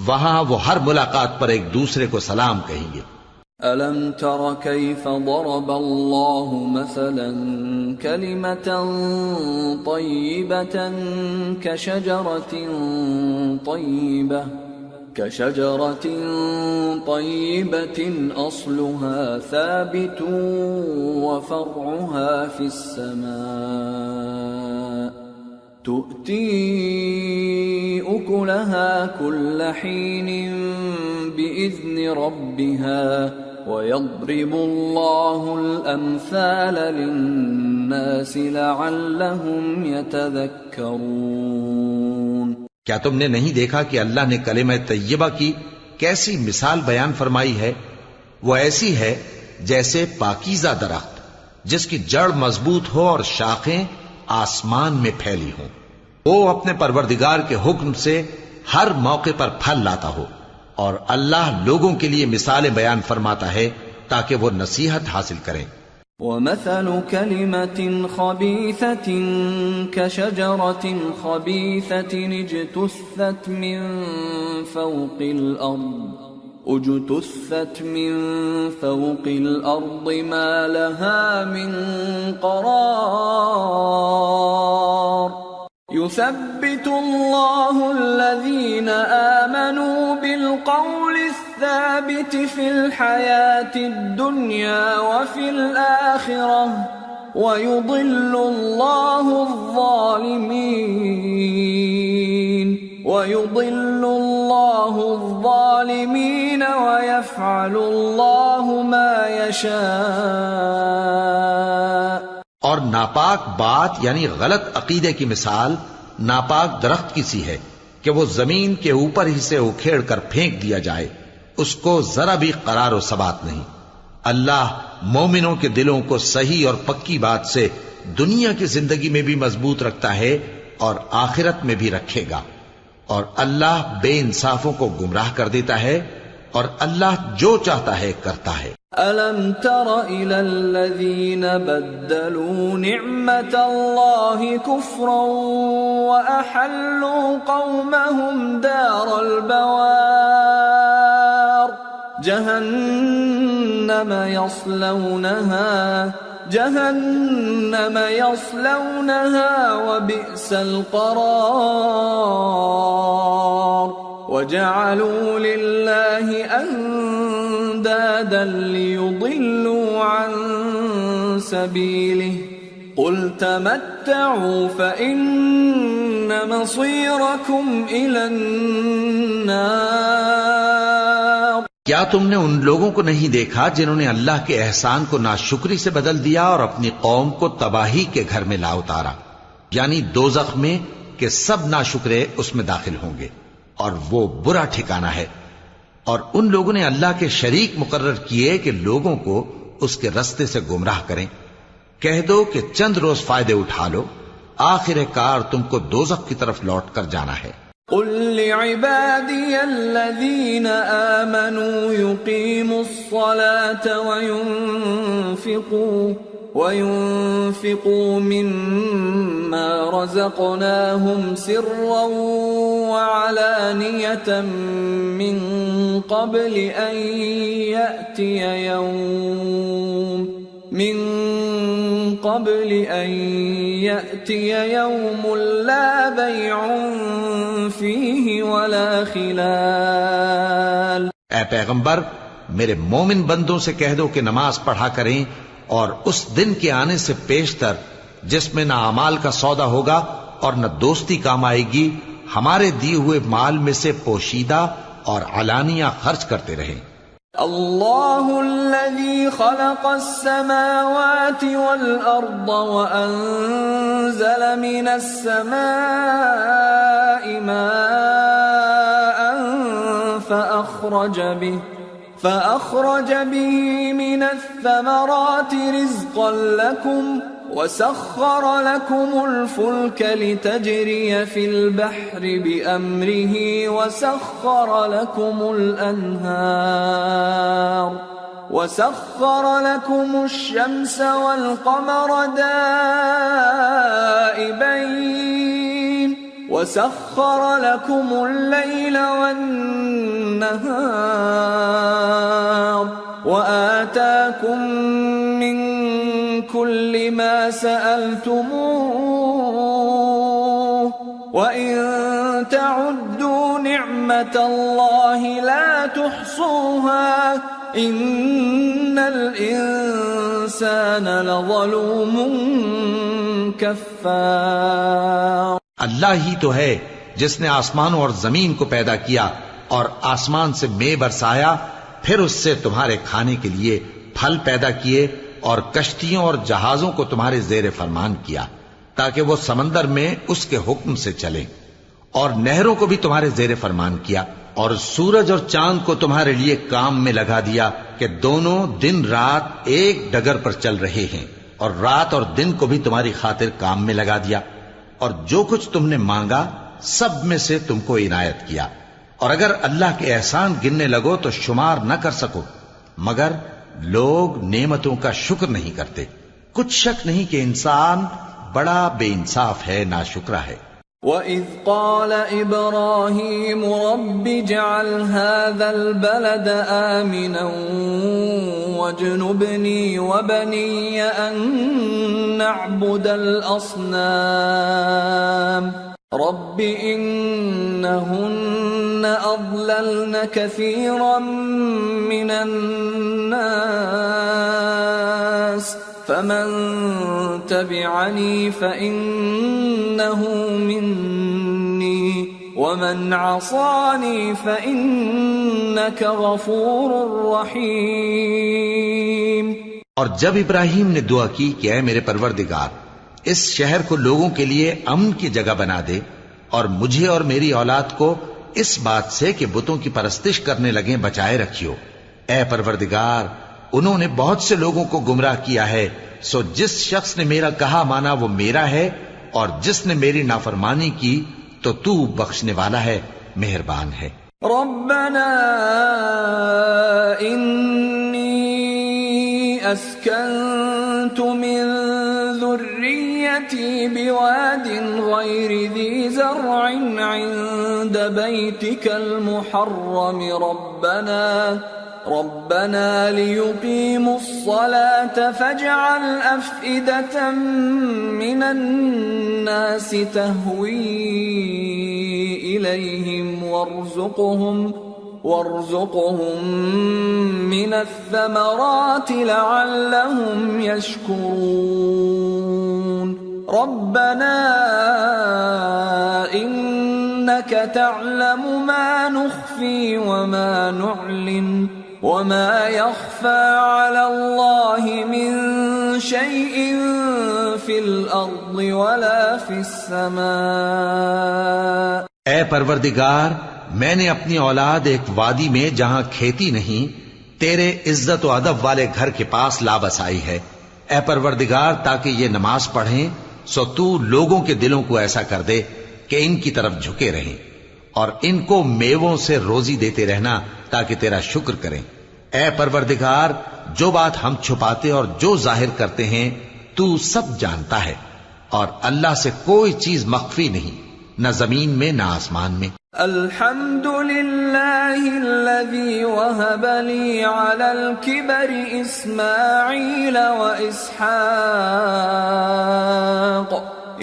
وہاں وہ ہر ملاقات پر ایک دوسرے کو سلام کہیں گے۔ أَلَمْ تَرَ كَيْفَ ضَرَبَ اللَّهُ مَثَلًا كَلِمَةً طَيِّبَةً كَشَجَرَةٍ طَيِّبَةٍ أَصْلُهَا ثَابِتٌ وَفَرْعُهَا فِي السَّمَاءِ تُؤْتِي أُكُلَهَا كُلَّ حِينٍ بِإِذْنِ رَبِّهَا وَيَضْرِبُ اللَّهُ الْأَمْثَالَ لِلنَّاسِ لَعَلَّهُمْ يَتَذَكَّرُونَ۔ کیا تم نے نہیں دیکھا کہ اللہ نے کلمہ طیبہ کی کیسی مثال بیان فرمائی ہے؟ وہ ایسی ہے جیسے پاکیزہ درخت جس کی جڑ مضبوط ہو اور شاخیں آسمان میں پھیلی ہوں، وہ اپنے پروردگار کے حکم سے ہر موقع پر پھل لاتا ہو، اور اللہ لوگوں کے لیے مثالیں بیان فرماتا ہے تاکہ وہ نصیحت حاصل کریں۔ ومثل كلمة خبيثة كشجرة خبيثة اجتثت من فوق الأرض ما لها من قرار يثبت الله الذين آمنوا بالقول الثابت في الحياة الدنيا وفي الآخرة ويضل الله الظالمين ويفعل الله ما يشاء. اور ناپاک بات یعنی غلط عقیدے کی مثال ناپاک درخت کی سی ہے کہ وہ زمین کے اوپر ہی سے اکھیڑ کر پھینک دیا جائے، اس کو ذرا بھی قرار و ثبات نہیں. اللہ مومنوں کے دلوں کو صحیح اور پکی بات سے دنیا کی زندگی میں بھی مضبوط رکھتا ہے اور آخرت میں بھی رکھے گا. اور اللہ بے انصافوں کو گمراہ کر دیتا ہے اور اللہ جو چاہتا ہے کرتا ہے. أَلَمْ تَرَ إِلَى الَّذِينَ بَدَّلُوا نِعْمَةَ اللَّهِ كُفْرًا وَأَحَلُّوا قَوْمَهُمْ دَارَ الْبَوَارِ جهنم يصلونها وبئس القرار وجعلوا لله أندادا ليضلوا عن سبيله قل تمتعوا فإن مصيركم إلى النار. کیا تم نے ان لوگوں کو نہیں دیکھا جنہوں نے اللہ کے احسان کو ناشکری سے بدل دیا اور اپنی قوم کو تباہی کے گھر میں لا اتارا، یعنی دوزخ میں کہ سب ناشکرے اس میں داخل ہوں گے اور وہ برا ٹھکانہ ہے. اور ان لوگوں نے اللہ کے شریک مقرر کیے کہ لوگوں کو اس کے رستے سے گمراہ کریں. کہہ دو کہ چند روز فائدے اٹھا لو، آخر کار تم کو دوزخ کی طرف لوٹ کر جانا ہے. قل لعبادي الذين آمنوا يقيموا الصلاة وينفقوا مما رزقناهم سرا وعلانية من قبل أن يأتي يوم لا بيع فيه ولا خلال. اے پیغمبر میرے مومن بندوں سے کہہ دو کہ نماز پڑھا کریں اور اس دن کے آنے سے پیشتر جس میں نہ اعمال کا سودا ہوگا اور نہ دوستی کام آئے گی، ہمارے دیے ہوئے مال میں سے پوشیدہ اور علانیہ خرچ کرتے رہیں. اللہ الذي خلق السماوات والأرض وأنزل من السماء ماء فأخرج به من الثمرات رزقا لكم وسخر لكم الفلك لتجري في البحر بأمره وسخر لكم الشمس والقمر دائبين وسخر لكم الليل والنهار وآتاكم من كل ما سألتموه وإن تعدوا نعمة الله لا تحصوها إن الإنسان لظلوم كفار. اللہ ہی تو ہے جس نے آسمانوں اور زمین کو پیدا کیا اور آسمان سے مے برسایا، پھر اس سے تمہارے کھانے کے لیے پھل پیدا کیے اور کشتیوں اور جہازوں کو تمہارے زیر فرمان کیا تاکہ وہ سمندر میں اس کے حکم سے چلیں، اور نہروں کو بھی تمہارے زیر فرمان کیا، اور سورج اور چاند کو تمہارے لیے کام میں لگا دیا کہ دونوں دن رات ایک ڈگر پر چل رہے ہیں، اور رات اور دن کو بھی تمہاری خاطر کام میں لگا دیا، اور جو کچھ تم نے مانگا سب میں سے تم کو عنایت کیا. اور اگر اللہ کے احسان گننے لگو تو شمار نہ کر سکو، مگر لوگ نعمتوں کا شکر نہیں کرتے. کچھ شک نہیں کہ انسان بڑا بے انصاف ہے، ناشکرا ہے. وَإِذْ قَالَ إِبْرَاهِيمُ رَبِّ اجْعَلْ هَذَا الْبَلَدَ آمِنًا وَاجْنُبْنِي وَبَنِيَّ أَن نَّعْبُدَ الْأَصْنَامَ رَبِّ إِنَّهُنَّ أَضْلَلْنَ كَثِيرًا مِّنَ النَّاسِ فَمَن تَبِعَنِي فَإِنَّهُ مِنِّي وَمَنْ عَصَانِي فَإِنَّكَ غَفُورٌ رَّحِيمٌ. اور جب ابراہیم نے دعا کی کہ اے میرے پروردگار، اس شہر کو لوگوں کے لیے امن کی جگہ بنا دے اور مجھے اور میری اولاد کو اس بات سے کہ بتوں کی پرستش کرنے لگیں بچائے رکھیو. اے پروردگار، انہوں نے بہت سے لوگوں کو گمراہ کیا ہے، سو جس شخص نے میرا کہا مانا وہ میرا ہے، اور جس نے میری نافرمانی کی تو تو بخشنے والا ہے، مہربان ہے. ربنا انی اسکنت من ذریتی بواد غیر ذی زرع عند بیتک المحرم ربنا ليقيموا الصلاة فاجعل أفئدة من الناس تهوي إليهم وارزقهم من الثمرات لعلهم يشكرون. ربنا إنك تعلم ما نخفي وما نعلن وما يخفى على الله من شيء في الأرض ولا في السماء. اے پروردگار، میں نے اپنی اولاد ایک وادی میں جہاں کھیتی نہیں تیرے عزت و ادب والے گھر کے پاس لا بسائی ہے. اے پروردگار، تاکہ یہ نماز پڑھیں سو تو لوگوں کے دلوں کو ایسا کر دے کہ ان کی طرف جھکے رہیں، اور ان کو میووں سے روزی دیتے رہنا تاکہ تیرا شکر کریں. اے پروردگار، جو بات ہم چھپاتے اور جو ظاہر کرتے ہیں تو سب جانتا ہے، اور اللہ سے کوئی چیز مخفی نہیں، نہ زمین میں نہ آسمان میں. الحمد للہ الذی وہب لی علی الکبر اسماعیل و اسحاق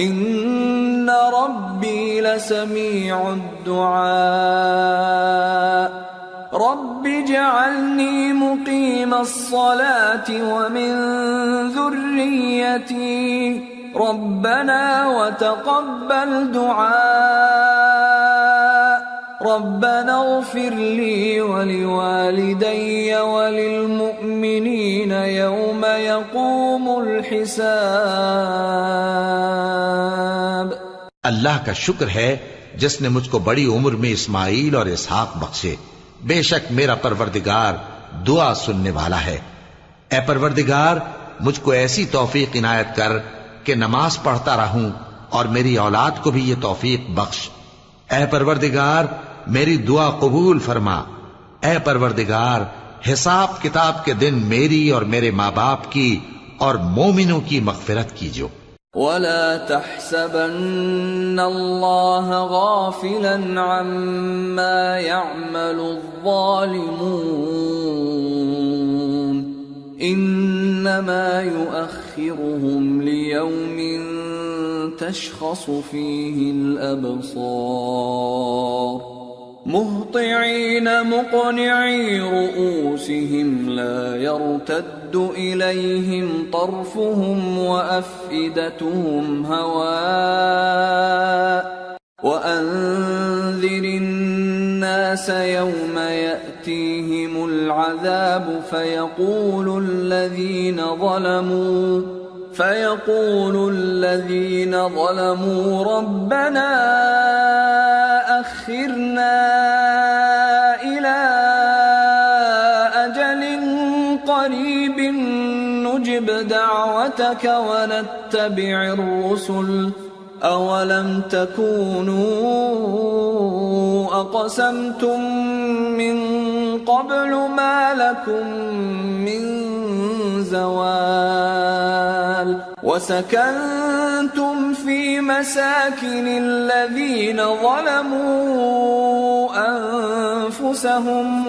ان ربی لسمیع الدعاء. رب اجعلنی مقیم الصلاة ومن ذریتی ربنا وتقبل دعاء. ربنا اغفر لي ولوالدي وللمؤمنين يوم يقوم الحساب. اللہ کا شکر ہے جس نے مجھ کو بڑی عمر میں اسماعیل اور اسحاق بخشے. بے شک میرا پروردگار دعا سننے والا ہے. اے پروردگار، مجھ کو ایسی توفیق عنایت کر کہ نماز پڑھتا رہوں اور میری اولاد کو بھی یہ توفیق بخش. اے پروردگار، میری دعا قبول فرما. اے پروردگار، حساب کتاب کے دن میری اور میرے ماں باپ کی اور مومنوں کی مغفرت کیجو. ولا تحسبن الله غافلا عما يعمل الظالمون انما يؤخرهم ليوم تشخص فيه الابصار مهطعين مقنعي رؤوسهم لا يرتد إليهم طرفهم وأفئدتهم هواء وأنذر الناس يوم يأتيهم العذاب فيقول الذين ظلموا ربنا أخرنا إلى أجل قريب نجب دعوتك ونتبع الرسل أولم تكونوا أقسمتم من قبل ما لكم من زوال وسكنتم في مساكن الذين ظلموا أنفسهم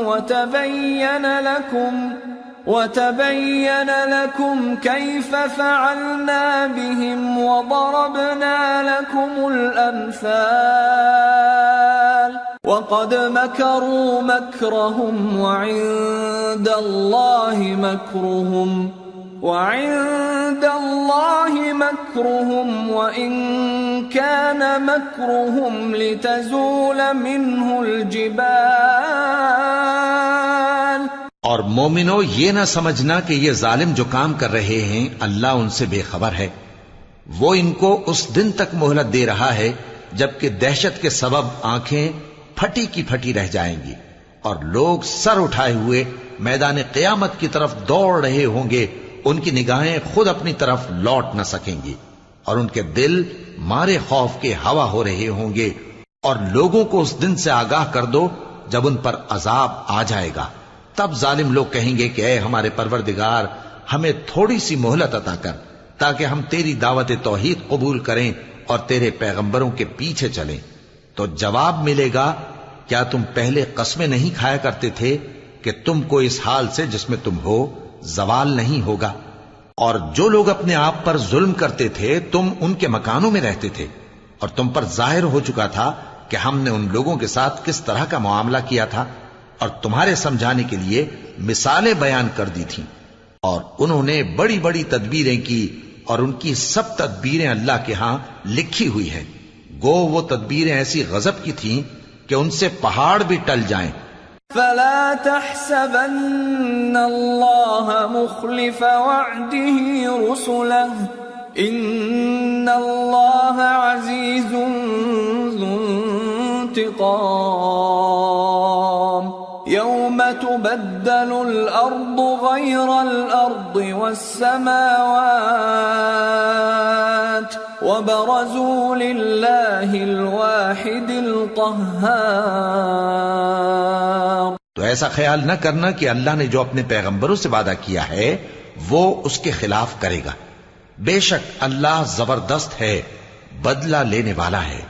وتبين لكم كيف فعلنا بهم وضربنا لكم الأمثال وقد مكروا مكرهم وعند الله مكرهم وإن كان مكرهم لتزول منه الجبال. اور مومنو، یہ نہ سمجھنا کہ یہ ظالم جو کام کر رہے ہیں اللہ ان سے بے خبر ہے. وہ ان کو اس دن تک مہلت دے رہا ہے جبکہ دہشت کے سبب آنکھیں پھٹی کی پھٹی رہ جائیں گی اور لوگ سر اٹھائے ہوئے میدان قیامت کی طرف دوڑ رہے ہوں گے. ان کی نگاہیں خود اپنی طرف لوٹ نہ سکیں گی اور ان کے دل مارے خوف کے ہوا ہو رہے ہوں گے. اور لوگوں کو اس دن سے آگاہ کر دو جب ان پر عذاب آ جائے گا. تب ظالم لوگ کہیں گے کہ اے ہمارے پروردگار، ہمیں تھوڑی سی مہلت عطا کر تاکہ ہم تیری دعوت توحید قبول کریں اور تیرے پیغمبروں کے پیچھے چلیں. تو جواب ملے گا، کیا تم پہلے قسمیں نہیں کھایا کرتے تھے کہ تم کو اس حال سے جس میں تم ہو زوال نہیں ہوگا؟ اور جو لوگ اپنے آپ پر ظلم کرتے تھے تم ان کے مکانوں میں رہتے تھے اور تم پر ظاہر ہو چکا تھا کہ ہم نے ان لوگوں کے ساتھ کس طرح کا معاملہ کیا تھا اور تمہارے سمجھانے کے لیے مثالیں بیان کر دی تھیں. اور انہوں نے بڑی بڑی تدبیریں کی اور ان کی سب تدبیریں اللہ کے ہاں لکھی ہوئی ہیں. گو وہ تدبیریں ایسی غضب کی تھیں کہ ان سے پہاڑ بھی ٹل جائیں. فلا تحسبن الله مخلف وعده رسله ان الله عزيز ذو انتقام يوم تبدل الأرض غير الأرض والسماوات وبرزوا لله الواحد القهار. تو ایسا خیال نہ کرنا کہ اللہ نے جو اپنے پیغمبروں سے وعدہ کیا ہے وہ اس کے خلاف کرے گا. بے شک اللہ زبردست ہے، بدلہ لینے والا ہے.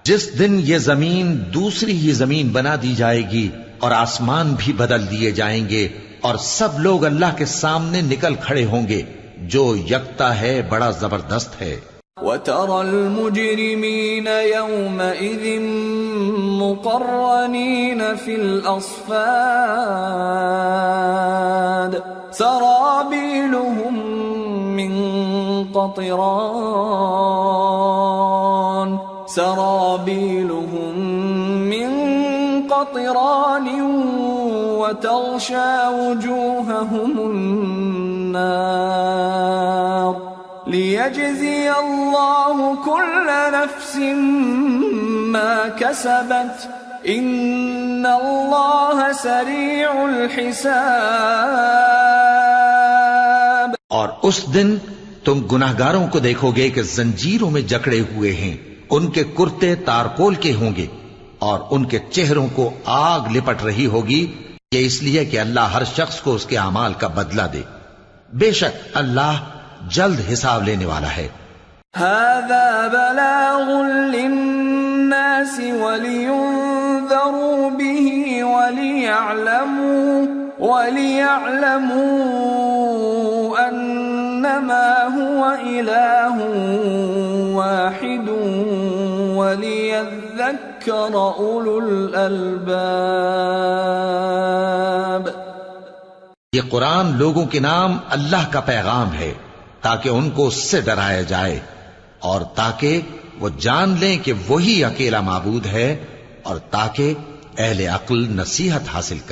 جس دن یہ زمین دوسری ہی زمین بنا دی جائے گی اور آسمان بھی بدل دیے جائیں گے اور سب لوگ اللہ کے سامنے نکل کھڑے ہوں گے جو یکتا ہے، بڑا زبردست ہے. وَتَرَى الْمُجْرِمِينَ يَوْمَئِذٍ مُقَرَّنِينَ فِي الْأَصْفَادِ سَرَابِيلُهُم مِّن قَطِرَانٍ وَتَغْشَى وُجُوهَهُمُ النَّارُ لِيَجْزِيَ اللَّهُ كُلَّ نَفْسٍ مَا كَسَبَتْ إِنَّ اللَّهَ سَرِيعُ الْحِسَابِ. اور اس دن تم گناہگاروں کو دیکھو گے کہ زنجیروں میں جکڑے ہوئے ہیں، ان کے کرتے تارکول کے ہوں گے اور ان کے چہروں کو آگ لپٹ رہی ہوگی. یہ اس لیے کہ اللہ ہر شخص کو اس کے اعمال کا بدلہ دے. بے شک اللہ جلد حساب لینے والا ہے. هذا بلاغ للناس ولينذروا به وليعلموا أنما هو إله واحد وليذكر أولو الألباب. یہ قرآن لوگوں کے نام اللہ کا پیغام ہے تاکہ ان کو اس سے ڈرایا جائے اور تاکہ وہ جان لیں کہ وہی اکیلا معبود ہے اور تاکہ اہل عقل نصیحت حاصل کریں.